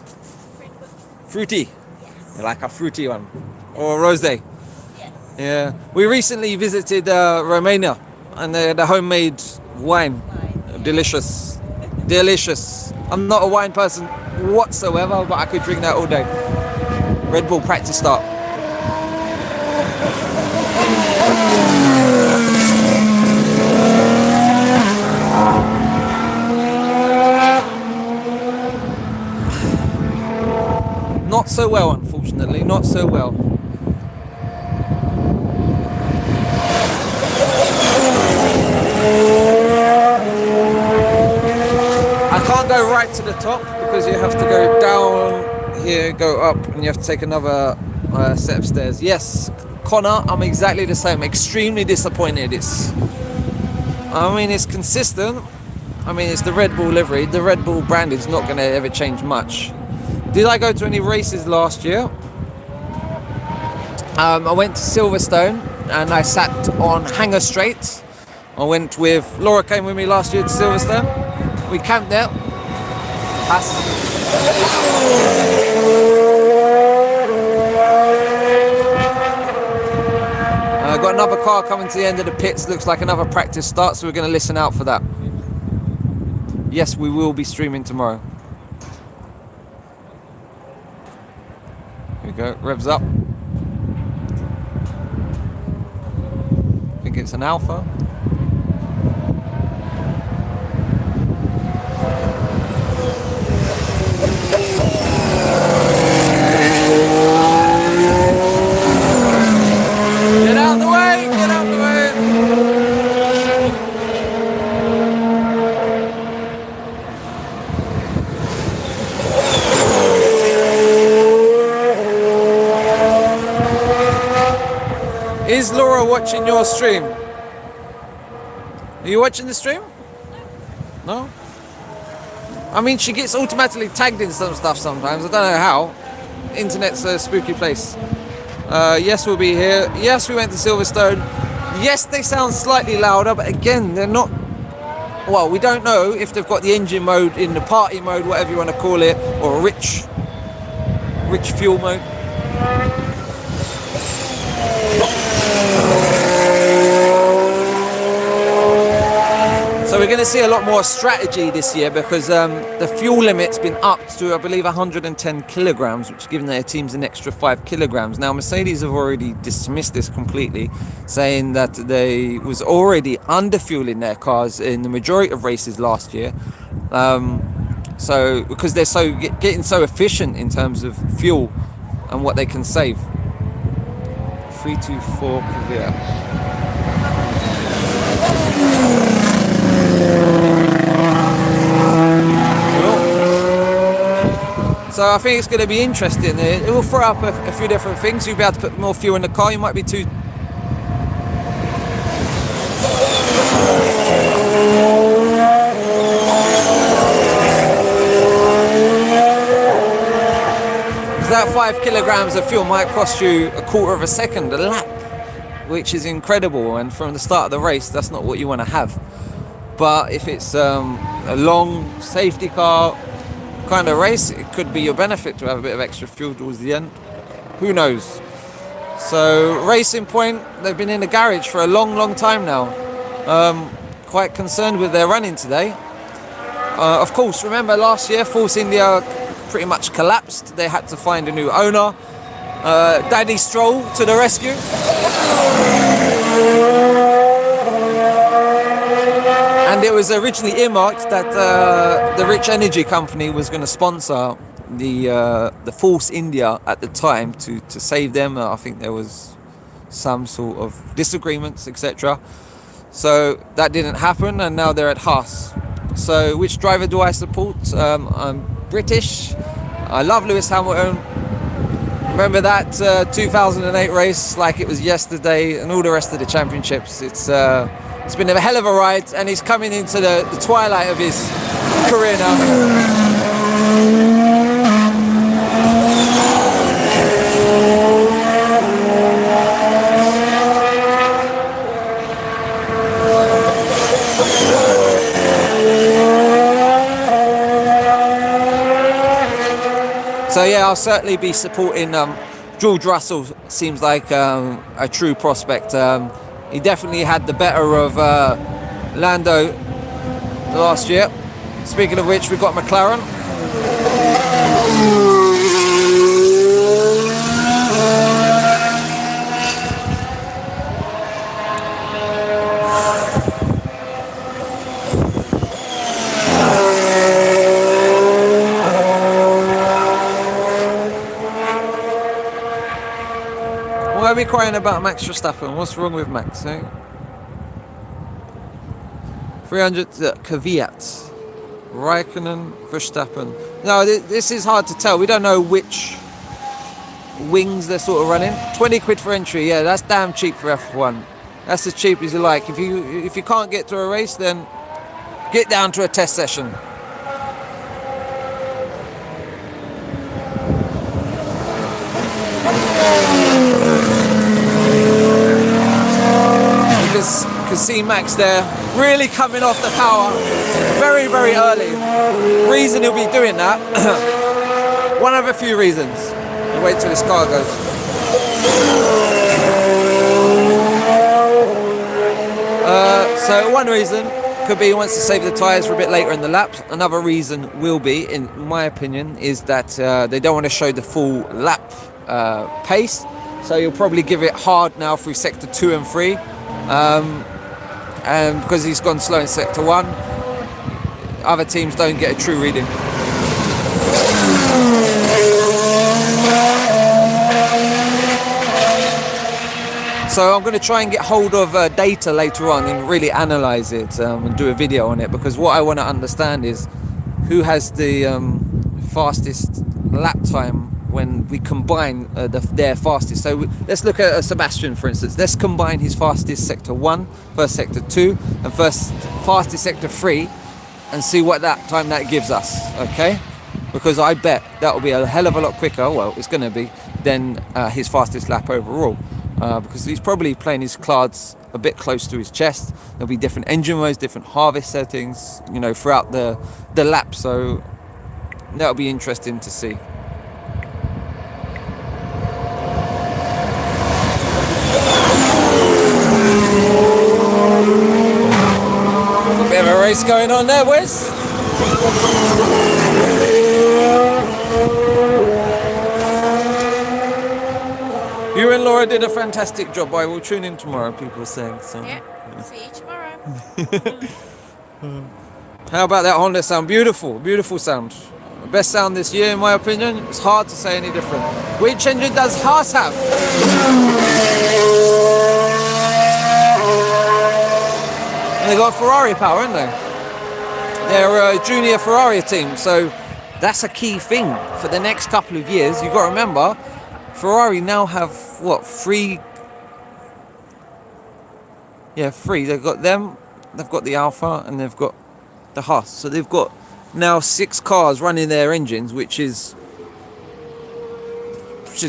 Fruity.
Fruity?
Yes.
You like a fruity one? Or a rosé?
Yes.
Yeah. We recently visited Romania, and the homemade wine. Delicious. Delicious. I'm not a wine person whatsoever, but I could drink that all day. Red Bull practice start. Not so well, unfortunately, not so well. I can't go right to the top because you have to go down here, go up, and you have to take another set of stairs. Yes, Connor, I'm exactly the same. Extremely disappointed. It's consistent. I mean, it's the Red Bull livery. The Red Bull brand is not going to ever change much. Did I go to any races last year? I went to Silverstone and I sat on Hangar Straight. I went with Laura, came with me last year to Silverstone. We camped there. Got another car coming to the end of the pits. Looks like another practice start, so we're going to listen out for that. Yes, we will be streaming tomorrow. Here we go, revs up. I think it's an Alpha. Get out the way! Get out the way! Is Laura watching your stream? Are you watching the stream? No? I mean, she gets automatically tagged in some stuff sometimes. I don't know how. Internet's a spooky place. Yes, we'll be here. Yes, we went to Silverstone. Yes, they sound slightly louder, but again, they're not... Well, we don't know if they've got the engine mode in the party mode, whatever you want to call it, or rich fuel mode. So we're going to see a lot more strategy this year because the fuel limit's been upped to, I believe, 110 kilograms, which is giving their teams an extra 5 kilograms. Now, Mercedes have already dismissed this completely, saying that they was already underfueling their cars in the majority of races last year. So because they're getting so efficient in terms of fuel and what they can save. 324 Kvyat. So I think it's going to be interesting. It will throw up a few different things. You'll be able to put more fuel in the car. You might be too... So that 5 kilograms of fuel might cost you a quarter of a second a lap, which is incredible. And from the start of the race, that's not what you want to have. But if it's a long safety car kind of race, it could be your benefit to have a bit of extra fuel towards the end. Who knows? So Racing Point, they've been in the garage for a long time now. Quite concerned with their running today. Of course, remember last year Force India pretty much collapsed. They had to find a new owner. Daddy Stroll to the rescue. And it was originally earmarked that the Rich Energy Company was going to sponsor the Force India at the time to save them. I think there was some sort of disagreements, etc. So that didn't happen, and now they're at Haas. So which driver do I support? I'm British. I love Lewis Hamilton. Remember that 2008 race like it was yesterday, and all the rest of the championships. It's been a hell of a ride, and he's coming into the twilight of his career now. So yeah, I'll certainly be supporting George Russell. Seems like a true prospect. He definitely had the better of Lando last year. Speaking of which, we've got McLaren. Why are we crying about Max Verstappen? What's wrong with Max, eh? 300 Kvyat. Raikkonen, Verstappen. No, this is hard to tell. We don't know which wings they're sort of running. 20 quid for entry, yeah, that's damn cheap for F1. That's as cheap as you like. If you can't get to a race, then get down to a test session. You can see Max there, really coming off the power very early. Reason he'll be doing that, one of a few reasons. We'll wait till this car goes. So one reason could be he wants to save the tyres for a bit later in the laps. Another reason will be, in my opinion, is that they don't want to show the full lap pace. So you'll probably give it hard now through sector 2 and 3. And because he's gone slow in sector 1, other teams don't get a true reading. So I'm going to try and get hold of data later on and really analyse it and do a video on it, because what I want to understand is who has the fastest lap time when we combine their fastest. So let's look at Sebastian, for instance. Let's combine his fastest sector 1, first sector 2, and fastest sector 3, and see what time that gives us, okay? Because I bet that will be a hell of a lot quicker, well, it's going to be, than his fastest lap overall. Because he's probably playing his cards a bit close to his chest. There'll be different engine modes, different harvest settings, throughout the lap. So that'll be interesting to see. A bit of a race going on there, Wes. You and Laura did a fantastic job. I will tune in tomorrow, people are saying. So.
Yeah. See you tomorrow.
How about that Honda sound? Beautiful, beautiful sound. Best sound this year, in my opinion. It's hard to say any different. Which engine does Haas have? And they got Ferrari power, haven't they? They're a junior Ferrari team, so that's a key thing for the next couple of years. You've got to remember, Ferrari now have, three? Yeah, three. They've got them, they've got the Alpha, and they've got the Haas. So they've got now 6 cars running their engines, which is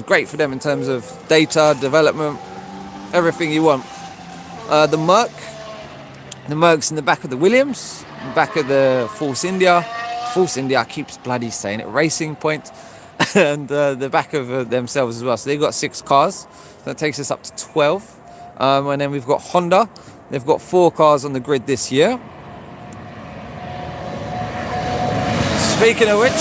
great for them in terms of data, development, everything you want. The Merc's in the back of the Williams, in the back of the Force India. Force India, I keep bloody saying it, Racing Point. And the back of themselves as well. So they've got 6 cars. That takes us up to 12. And then we've got Honda. They've got 4 cars on the grid this year. Speaking of which,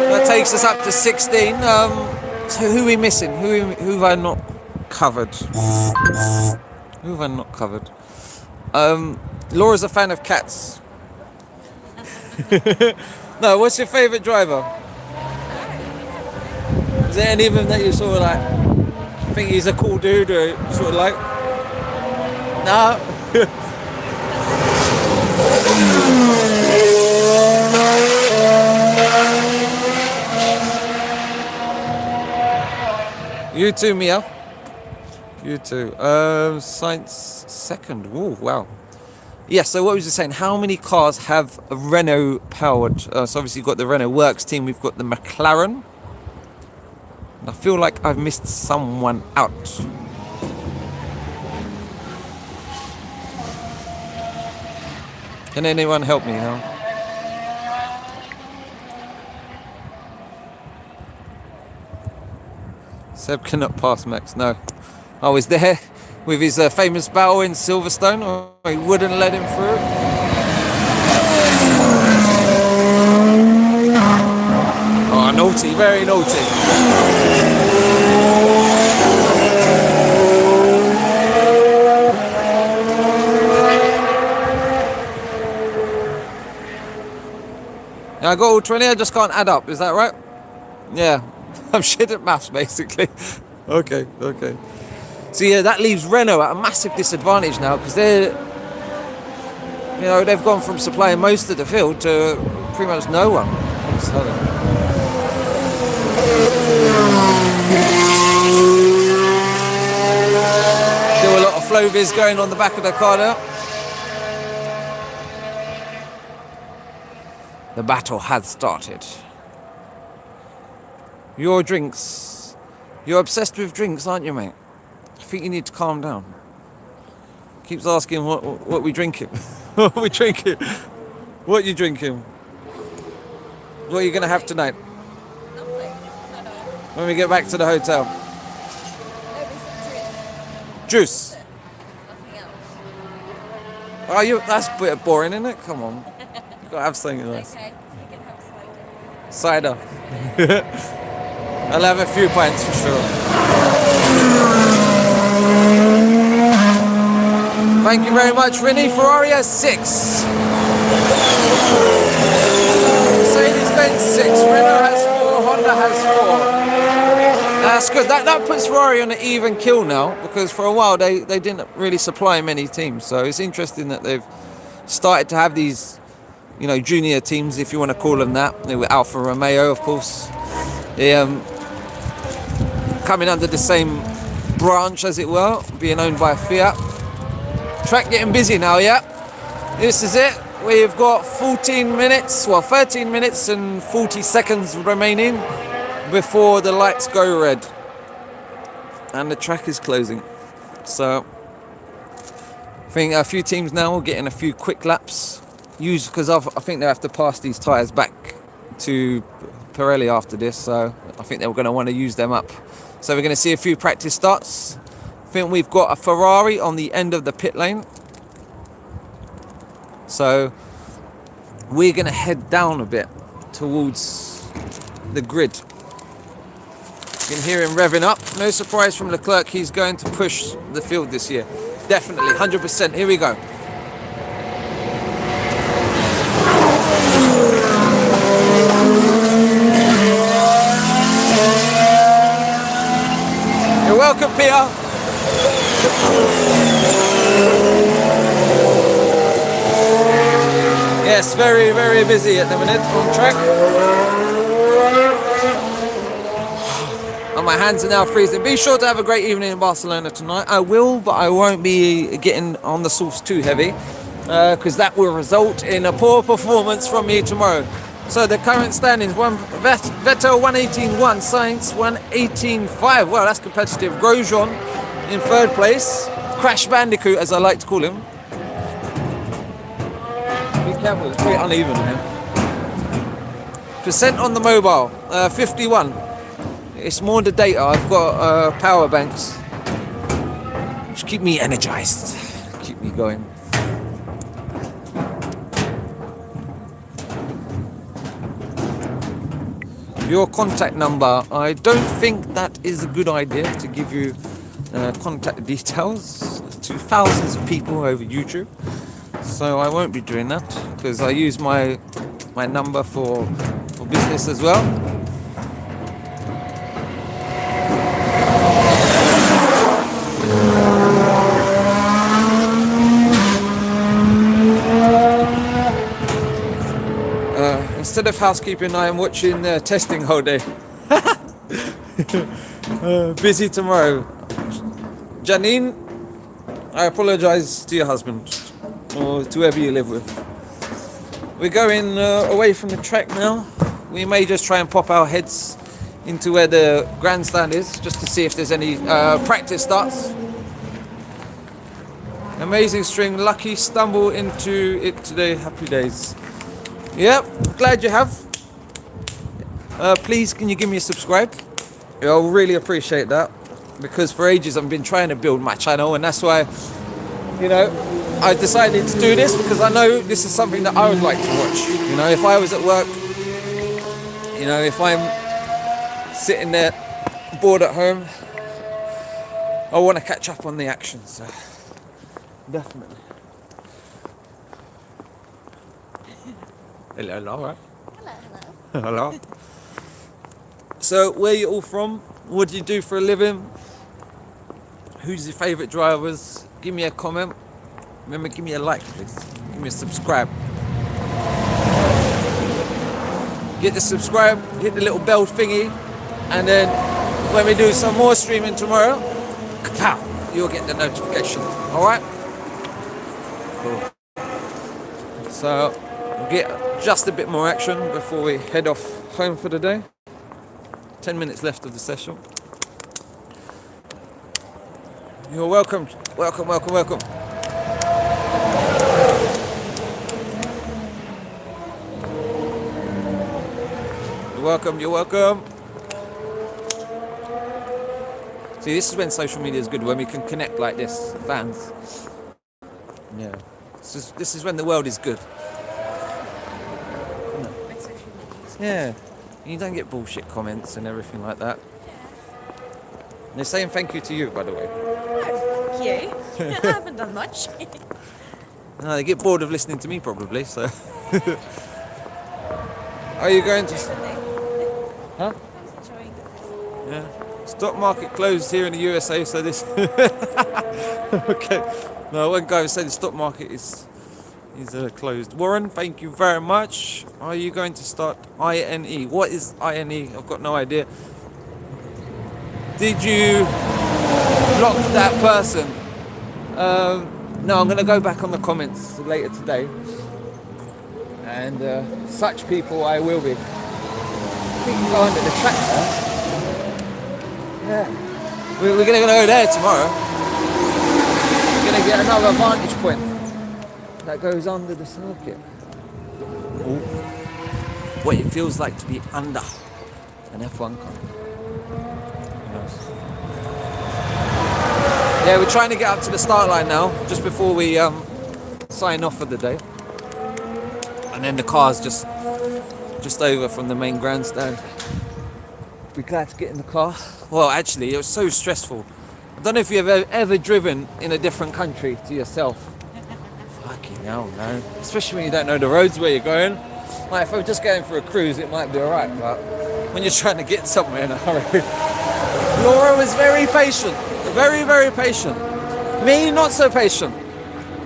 that takes us up to 16. So who are we missing? Who have I not covered? Who have I not covered? Laura's a fan of cats. No, what's your favourite driver? Is there any of them that you sort of like think he's a cool dude or sort of like? No. You too, Mia. You too. Science second. Oh, wow. Yeah, so what was you saying? How many cars have a Renault powered? So obviously you've got the Renault Works team. We've got the McLaren. I feel like I've missed someone out. Can anyone help me now? Seb cannot pass Max, no. I was there with his famous battle in Silverstone. He wouldn't let him through. Oh, naughty, very naughty. Yeah, I got all 20, I just can't add up, is that right? Yeah, I'm shit at maths basically. Okay. So yeah, that leaves Renault at a massive disadvantage now because they've gone from supplying most of the field to pretty much no one. Still a lot of flow viz going on the back of the car now. The battle has started. Your drinks. You're obsessed with drinks, aren't you, mate? I think you need to calm down. Keeps asking what we drinking. What we drinking? What you drinking? What are you gonna have tonight?
Nothing. No.
When we get back to the hotel?
Maybe some
Juice.
Nothing else.
Oh, that's a bit boring, isn't it? Come on. You gotta have something nice.
Okay, you can have cider.
Cider. I'll have a few pints for sure. Thank you very much, Rennie. Ferrari has 6. Mercedes-Benz 6. Renault has 4. Honda has 4. that's good. That puts Ferrari on an even kill now, because for a while they didn't really supply many teams. So it's interesting that they've started to have these, you know, junior teams, if you want to call them that. They were Alfa Romeo, of course. They coming under the same branch, as it were, being owned by Fiat. Track getting busy now, yeah. This is it. We've got 13 minutes and 40 seconds remaining before the lights go red. And the track is closing. So I think a few teams now will get in a few quick laps. Used because I think they have to pass these tyres back to Pirelli after this. So I think they're going to want to use them up. So we're going to see a few practice starts. I think we've got a Ferrari on the end of the pit lane. So we're going to head down a bit towards the grid. You can hear him revving up. No surprise from Leclerc, he's going to push the field this year. Definitely, 100%. Here we go. You're welcome, Pia. Yes, very, very busy at the minute on track. And my hands are now freezing. Be sure to have a great evening in Barcelona tonight. I will, but I won't be getting on the sauce too heavy, because that will result in a poor performance from me tomorrow. So the current standings: Vettel 118.1, Sainz 118.5. Well, that's competitive. Grosjean in third place. Crash Bandicoot, as I like to call him. Be careful, it's very uneven here. Percent on the mobile, 51. It's more the data. I've got power banks which keep me energized, keep me going. Your contact number. I don't think that is a good idea to give you contact details to thousands of people over YouTube. So I won't be doing that, because I use my number for business as well. Instead of housekeeping, I am watching testing whole day. Busy tomorrow. Janine, I apologise to your husband, or to whoever you live with. We're going away from the track now. We may just try and pop our heads into where the grandstand is, just to see if there's any practice starts. Amazing string, lucky stumble into it today, happy days. Yep, glad you have. Please, can you give me a subscribe? I'll really appreciate that, because for ages I've been trying to build my channel, and that's why, you know, I decided to do this, because I know this is something that I would like to watch. You know, if I was at work, you know, if I'm sitting there bored at home, I want to catch up on the action, so definitely. Hello, right?
Hello.
Hello. So, where you all from? What do you do for a living? Who's your favourite drivers? Give me a comment. Remember, give me a like, please. Give me a subscribe. Get the subscribe, hit the little bell thingy, and then when we do some more streaming tomorrow, ka-pow, you'll get the notification. Alright? Cool. So, we'll get just a bit more action before we head off home for the day. 10 minutes left of the session. You're welcome. Welcome, welcome, welcome. You're welcome, you're welcome. See, this is when social media is good, when we can connect like this, fans. Yeah. This is when the world is good. Yeah. You don't get bullshit comments and everything like that. And they're saying thank you to you, by the way.
Oh, thank you. I haven't done much.
No, they get bored of listening to me, probably, so. Are you going to... Huh?
I was enjoying it.
Yeah. Stock market closed here in the USA, so this. Okay. No, one guy said the stock market is closed. Warren, thank you very much. Are you going to start INE? What is INE? I've got no idea. Did you block that person? No, I'm going to go back on the comments later today. And such people I will be. I think you go under the tractor. Yeah. We're going to go there tomorrow. We're going to get another vantage point that goes under the circuit. Ooh. What it feels like to be under an F1 car. Who knows? Yeah, we're trying to get up to the start line now, just before we sign off for the day. And then the car's just over from the main grandstand. Be glad to get in the car. Well, actually, it was so stressful. I don't know if you've ever driven in a different country to yourself. Fucking hell, man. Especially when you don't know the roads where you're going. Like, if I was just going for a cruise, it might be alright, but when you're trying to get somewhere in a hurry. Laura was very patient. Very, very patient. Me, not so patient.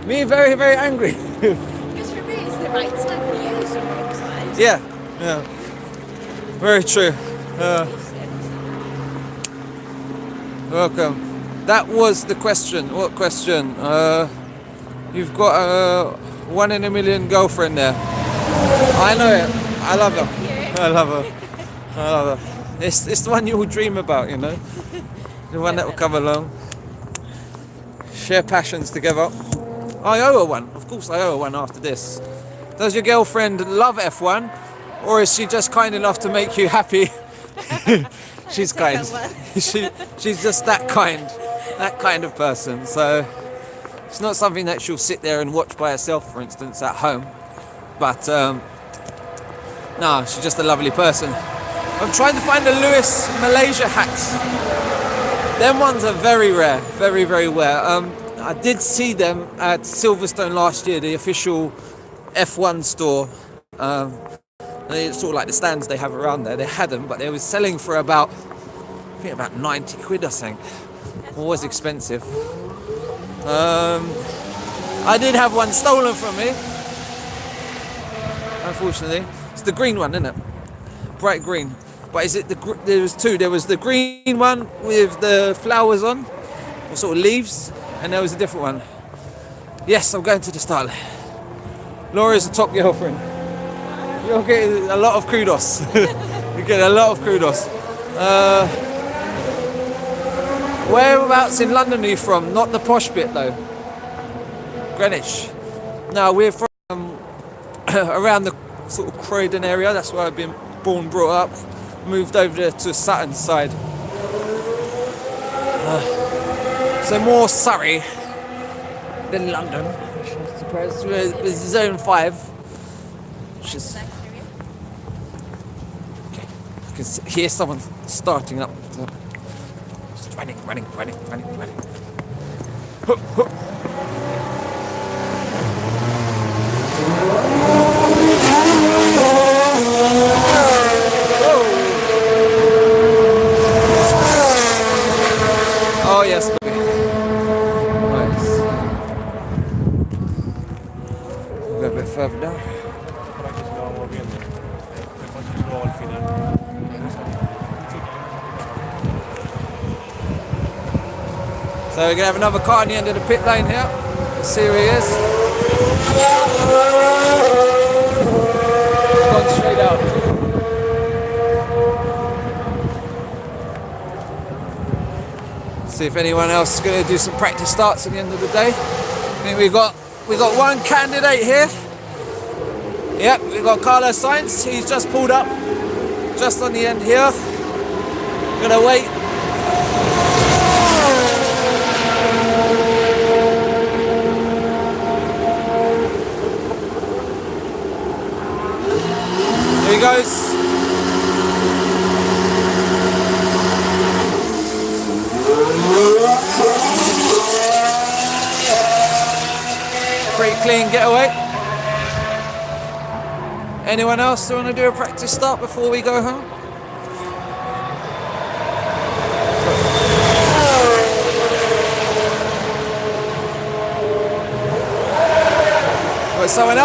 Me, very, very angry.
Because for me, it's the right side for you, it's the wrong side.
Yeah. Very true. Welcome. That was the question. What question? You've got a 1 in a million girlfriend there. I know it. I love her. I love her. I love her. It's the one you will dream about, you know. The one that will come along. Share passions together. I owe her one. Of course I owe her one after this. Does your girlfriend love F1? Or is she just kind enough to make you happy? She's kind. She's just that kind of person. So it's not something that she'll sit there and watch by herself, for instance, at home. But no, she's just a lovely person. I'm trying to find the Lewis Malaysia hats. Them ones are very rare, very, very rare. I did see them at Silverstone last year, the official F1 store. It's sort of like the stands they have around there. They had them, but they were selling for about 90 quid, I think. Always expensive. I did have one stolen from me, unfortunately. It's the green one, isn't it? Bright green. But is it there was two. There was the green one with the flowers on, or sort of leaves, and there was a different one. Yes, I'm going to the start. Laura's a top girlfriend. You're getting a lot of kudos. You're getting a lot of kudos. Whereabouts in London are you from? Not the posh bit though. Greenwich. No, we're from around the sort of Croydon area. That's where I've been born, brought up. Moved over there to Sutton side. So more Surrey than London, I suppose. We're zone 5. Which is... Okay. I can hear someone starting up. Just running. Oh yes, baby. Nice. Go a bit further down. So we're going to have another car on the end of the pit lane here. Let's see who he is. Gone straight out. See if anyone else is going to do some practice starts at the end of the day. I think we got one candidate here. Yep, we've got Carlos Sainz. He's just pulled up, just on the end here. Gonna wait. Here he goes. Pretty clean getaway. Anyone else want to do a practice start before we go home?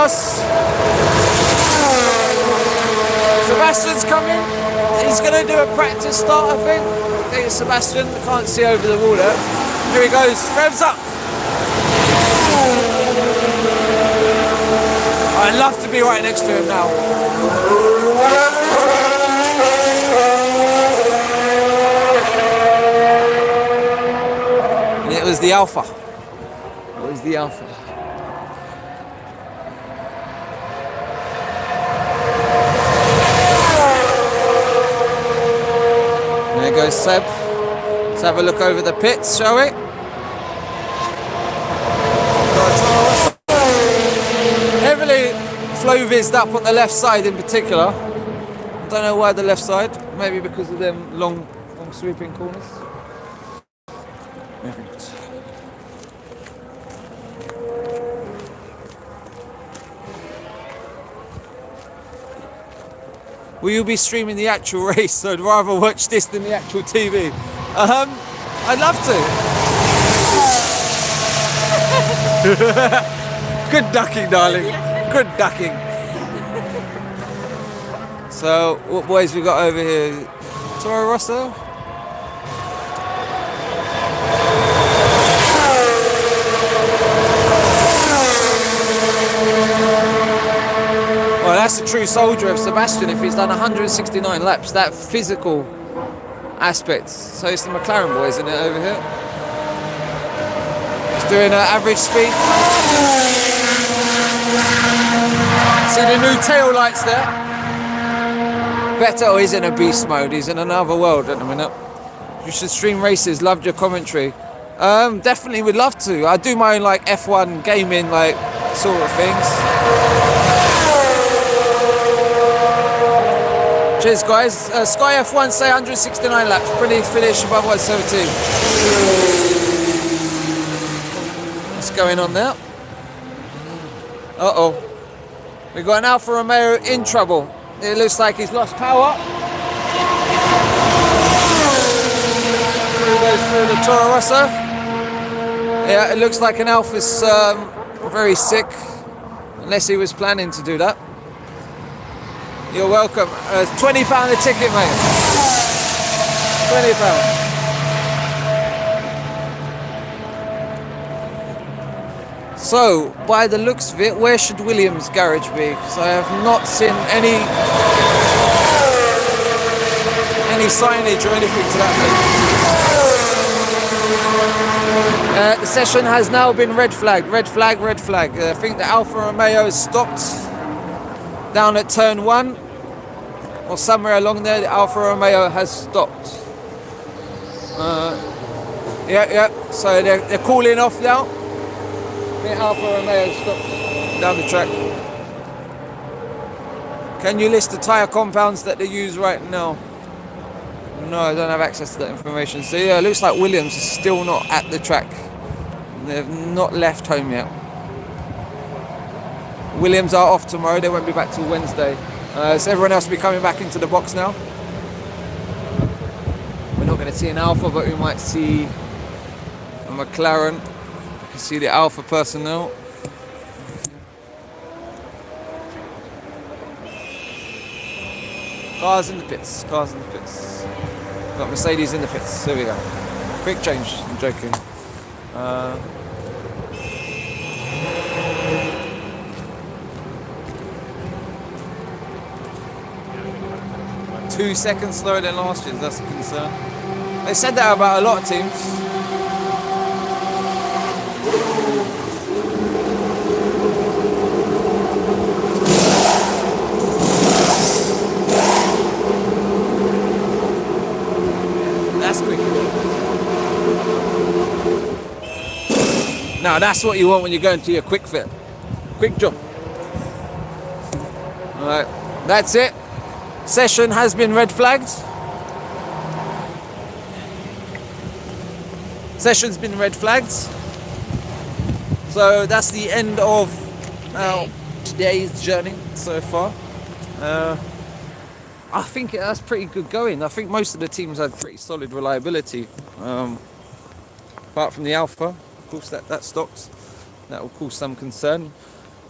else. Sebastian's coming. He's going to do a practice start, I think. I think it's Sebastian. I can't see over the wall there. Here he goes. Revs up. I'd love to be right next to him now. And it was the Alpha. It was the Alpha. There goes Seb. Let's have a look over the pits, shall we? Heavily flow-vizzed up on the left side in particular. I don't know why the left side. Maybe because of them long sweeping corners. Maybe not. Will you be streaming the actual race? So I'd rather watch this than the actual TV. I'd love to. Good ducking, darling. Good ducking. So, what boys we got over here? Toro Rosso? Well, that's the true soldier of Sebastian if he's done 169 laps. That physical aspect. So it's the McLaren boys, isn't it, over here? He's doing an average speed. See the new tail lights there? Vettel is in a beast mode. He's in another world at the minute. You should stream races. Loved your commentary. Definitely would love to. I do my own like F1 gaming like sort of things. Cheers guys. Sky F1 say 169 laps. Pretty finish above 117. What's going on there? Uh-oh. We've got an Alfa Romeo in trouble. It looks like he's lost power. Goes through the Toro Rosso. Yeah, it looks like an Alfa's very sick. Unless he was planning to do that. You're welcome. £20 a ticket, mate. £20. So, by the looks of it, where should Williams' garage be? Because I have not seen any signage or anything to that effect. The session has now been red flagged. Red flag, red flag. I think the Alfa Romeo has stopped down at turn 1. Or somewhere along there, the Alfa Romeo has stopped. Yeah. So they're cooling off now. The Alfa Romeo stopped down the track. Can you list the tyre compounds that they use right now? No, I don't have access to that information. So yeah, it looks like Williams is still not at the track. They've not left home yet. Williams are off tomorrow. They won't be back till Wednesday. So everyone else will be coming back into the box now. We're not going to see an Alfa, but we might see a McLaren. You can see the Alfa personnel. Cars in the pits. Cars in the pits. Got Mercedes in the pits. There we go. Quick change. I'm joking. 2 seconds slower than last year, that's a concern. They said that about a lot of teams. That's quick. Now that's what you want when you're going to your quick fit. Quick jump. Alright, that's it. Session has been red flagged. Session's been red flagged. So that's the end of today's journey so far. I think that's pretty good going. I think most of the teams had pretty solid reliability. Apart from the Alpha, of course that stopped. That will cause some concern.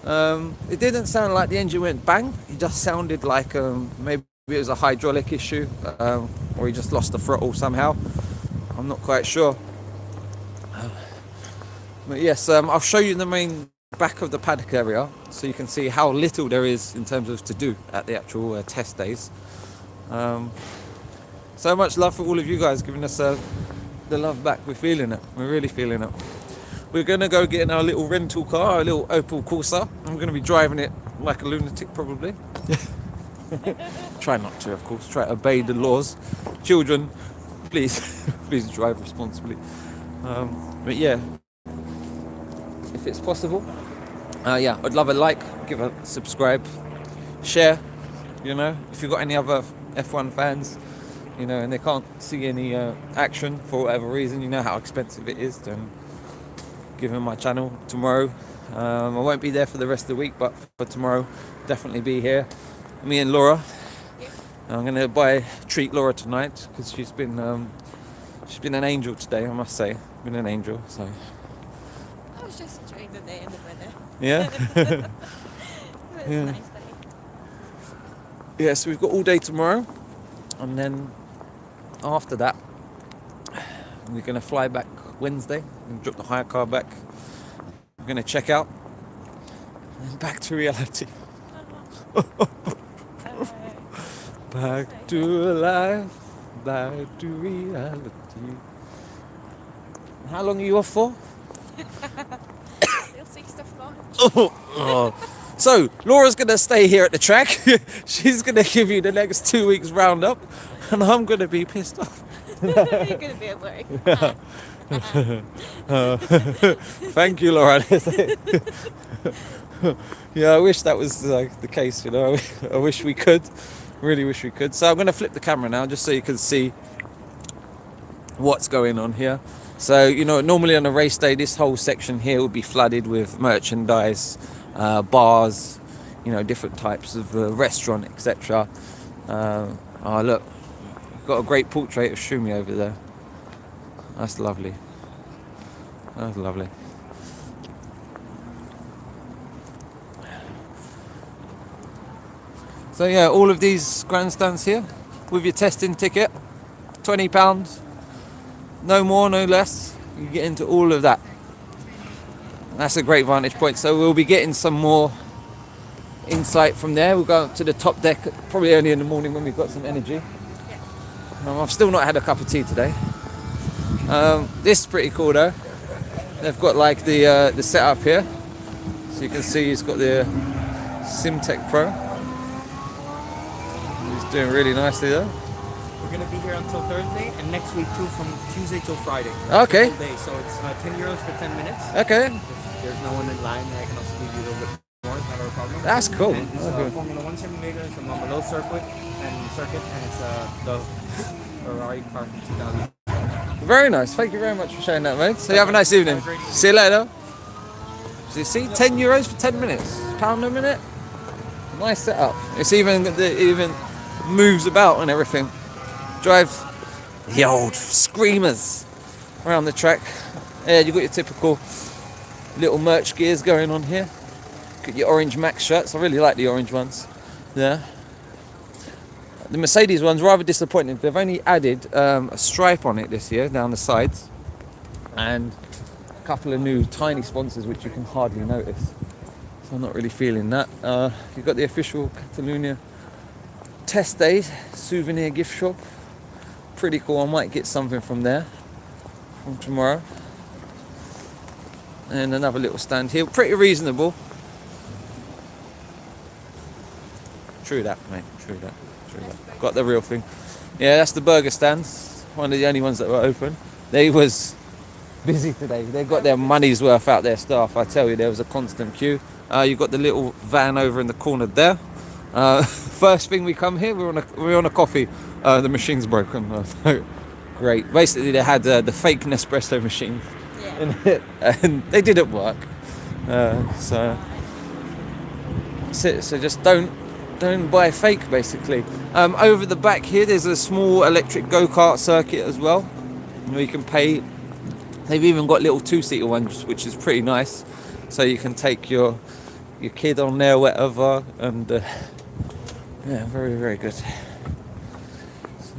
It didn't sound like the engine went bang. It just sounded like maybe it was a hydraulic issue, or he just lost the throttle somehow. I'm not quite sure. But yes, I'll show you the main back of the paddock area so you can see how little there is in terms of to do at the actual test days. So much love for all of you guys giving us the love back. We're feeling it. We're really feeling it. We're going to go get in our little rental car, a little Opel Corsa. I'm going to be driving it like a lunatic probably. Try not to, of course. Try to obey the laws. Children, please, please drive responsibly. But yeah, if it's possible, yeah, I'd love a like, give a subscribe, share. You know, if you've got any other F1 fans, you know, and they can't see any action for whatever reason, you know how expensive it is, then give them my channel tomorrow. I won't be there for the rest of the week, but for tomorrow, definitely be here. Me and Laura. I'm going to treat Laura tonight because she's been an angel today, I must say. Been an angel, so.
I was just enjoying the day and the weather.
Yeah.
It's
Yeah.
a nice day.
Yeah, so we've got all day tomorrow, and then after that, we're going to fly back Wednesday and drop the hire car back. We're going to check out and back to reality. Back to life, back to reality. How long are you off for?
Till 6th of March.
So, Laura's going to stay here at the track. She's going to give you the next 2 weeks roundup, and I'm going to be pissed off.
You're going to be at work.
Thank you, Laura. Yeah, I wish that was the case, you know. I wish we could. Really wish we could. So I'm going to flip the camera now just so you can see what's going on here. So, you know, normally on a race day, this whole section here would be flooded with merchandise, bars, you know, different types of restaurant, etc. Oh, look, we've got a great portrait of Shumi over there. That's lovely. That's lovely. So yeah, all of these grandstands here with your testing ticket, £20, no more, no less. You get into all of that. That's a great vantage point. So we'll be getting some more insight from there. We'll go up to the top deck probably early in the morning when we've got some energy. I've still not had a cup of tea today. This is pretty cool though. They've got like the setup here, so you can see he's got the SimTech Pro. He's doing really nicely there.
We're going to be here until Thursday, and next week too, from Tuesday till Friday.
Okay.
The whole day. So it's €10 for 10 minutes.
Okay.
If there's no one in line, I can also give you a little bit more. It's not a problem.
That's cool.
And it's a Formula 1 simulator. It's a Montmello circuit, and it's the Ferrari car from 2000.
Very nice. Thank you very much for sharing that, mate. So you have a nice evening.
Have a great evening.
See you later. So you see, €10 for 10 minutes, £1 a minute. Nice setup. It's even moves about and everything. Drive the old screamers around the track. Yeah, you got your typical little merch gears going on here. Got your orange Max shirts. I really like the orange ones. Yeah. The Mercedes one's rather disappointing. They've only added a stripe on it this year down the sides, and a couple of new tiny sponsors which you can hardly notice. So I'm not really feeling that. You've got the official Catalonia test days souvenir gift shop. Pretty cool. I might get something from there from tomorrow. And another little stand here. Pretty reasonable. True that, mate. True that. Got the real thing. Yeah, that's the burger stands. One of the only ones that were open. They was busy today. They got their money's worth out their staff. I tell you, there was a constant queue. You've got the little van over in the corner there. First thing we come here, we're on a coffee. The machine's broken. Great. Basically, they had the fake Nespresso machines in it, and they didn't work. So just don't buy fake, basically. Over the back here, there's a small electric go-kart circuit as well, where you can pay. They've even got little two-seater ones, which is pretty nice. So you can take your your kid on there, whatever, and yeah, very, very good. So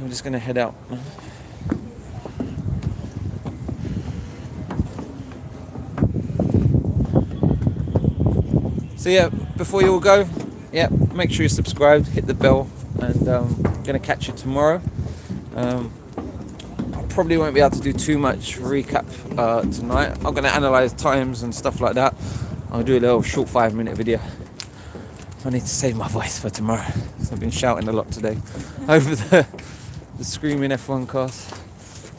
I'm just going to head out now. So yeah, before you all go, yeah, make sure you subscribe, hit the bell, and I'm going to catch you tomorrow. I probably won't be able to do too much recap tonight. I'm going to analyse times and stuff like that. I'll do a little short 5-minute video. I need to save my voice for tomorrow. So I've been shouting a lot today over the screaming F1 cars.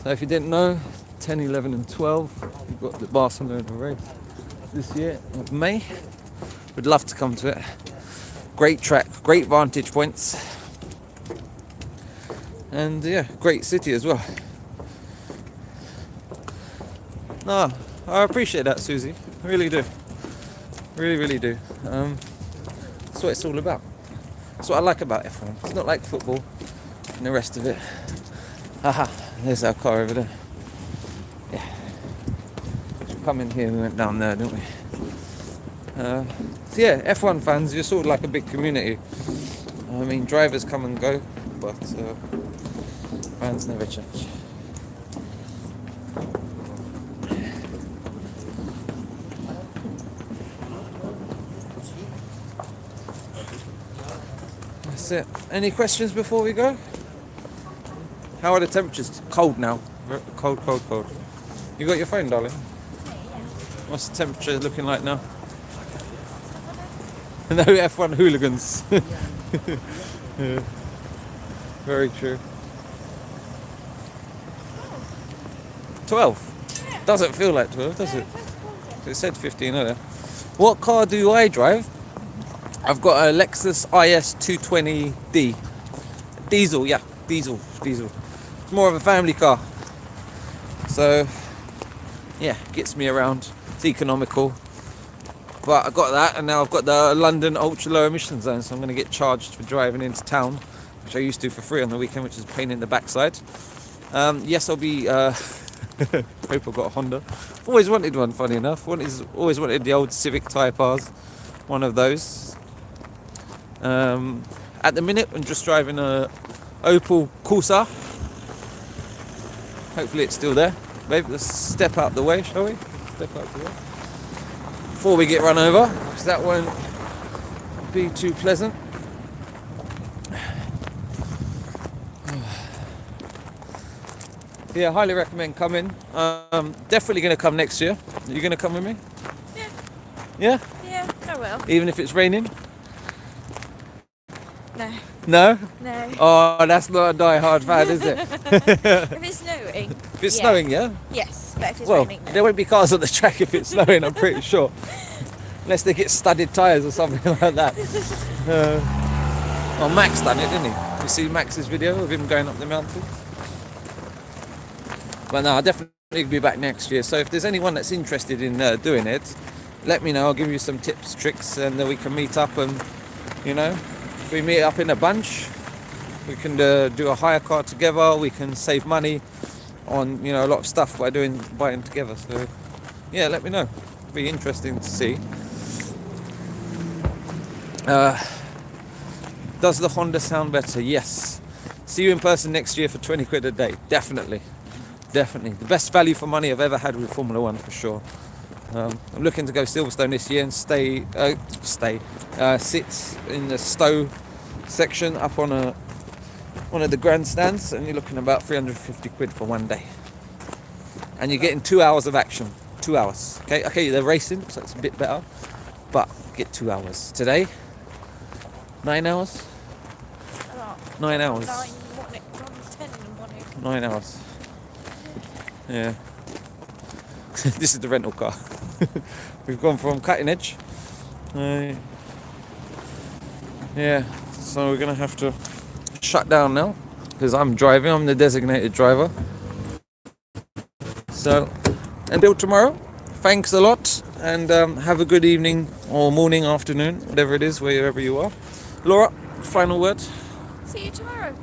So if you didn't know, 10, 11 and 12, we've got the Barcelona race this year of May. Would love to come to it. Great track, great vantage points. And yeah, great city as well. No, I appreciate that, Susie. I really do. Really, really do. That's what it's all about. That's what I like about F1. It's not like football and the rest of it. Haha, there's our car over there. Yeah. We come in here, we went down there, didn't we? So yeah, F1 fans, you're sort of like a big community. I mean, drivers come and go, but fans never change. That's it. Any questions before we go? How are the temperatures? Cold now. Cold, cold, cold. You got your phone, darling? What's the temperature looking like now? No F1 hooligans. Yeah. Very true. 12? Doesn't feel like 12, does it? It said 15 earlier. What car do I drive? I've got a Lexus IS 220D. Diesel, yeah, diesel. It's more of a family car. So, yeah, gets me around. It's economical. But I got that, and now I've got the London ultra low emission zone, so I'm going to get charged for driving into town, which I used to for free on the weekend, which is a pain in the backside. Yes, I'll be. Hope I've got a Honda. I've always wanted one, funny enough. Always wanted the old Civic Type R's, one of those. At the minute, I'm just driving a Opel Corsa. Hopefully, it's still there. Maybe let's step out the way, shall we? Step out the way. Before we get run over, because that won't be too pleasant. Yeah, highly recommend coming. Definitely going to come next year. Are you going to come with me?
Yeah.
Yeah?
Yeah, I will.
Even if it's raining?
No.
No?
No.
Oh, that's not a die-hard fan, is it?
If it's snowing.
If it's snowing, yeah?
Yes, but if it's
Well,
raining, no.
there won't be cars on the track if it's snowing, I'm pretty sure. Unless they get studded tyres or something like that. Well, Max done it, didn't he? You see Max's video of him going up the mountains? But no, I'll definitely be back next year. So if there's anyone that's interested in doing it, let me know. I'll give you some tips, tricks, and then we can meet up and, if we meet up in a bunch, we can do a hire car together. We can save money on, a lot of stuff by buying together. So, yeah, let me know. Be interesting to see. Does the Honda sound better? Yes. See you in person next year for 20 quid a day. Definitely. The best value for money I've ever had with Formula 1 for sure. I'm looking to go Silverstone this year and sit in the Stowe section up on one of the grandstands, and you're looking about 350 quid for one day. And you're getting 2 hours of action. 2 hours. Okay, they're racing, so it's a bit better. But get 2 hours. Today, 9 hours? 9 hours.
10 and 1
9 hours. Yeah. This is the rental car. We've gone from cutting edge. Yeah, so we're going to have to shut down now because I'm driving. I'm the designated driver. So, until tomorrow, thanks a lot, and have a good evening or morning, afternoon, whatever it is, wherever you are. Laura, final word?
See you tomorrow.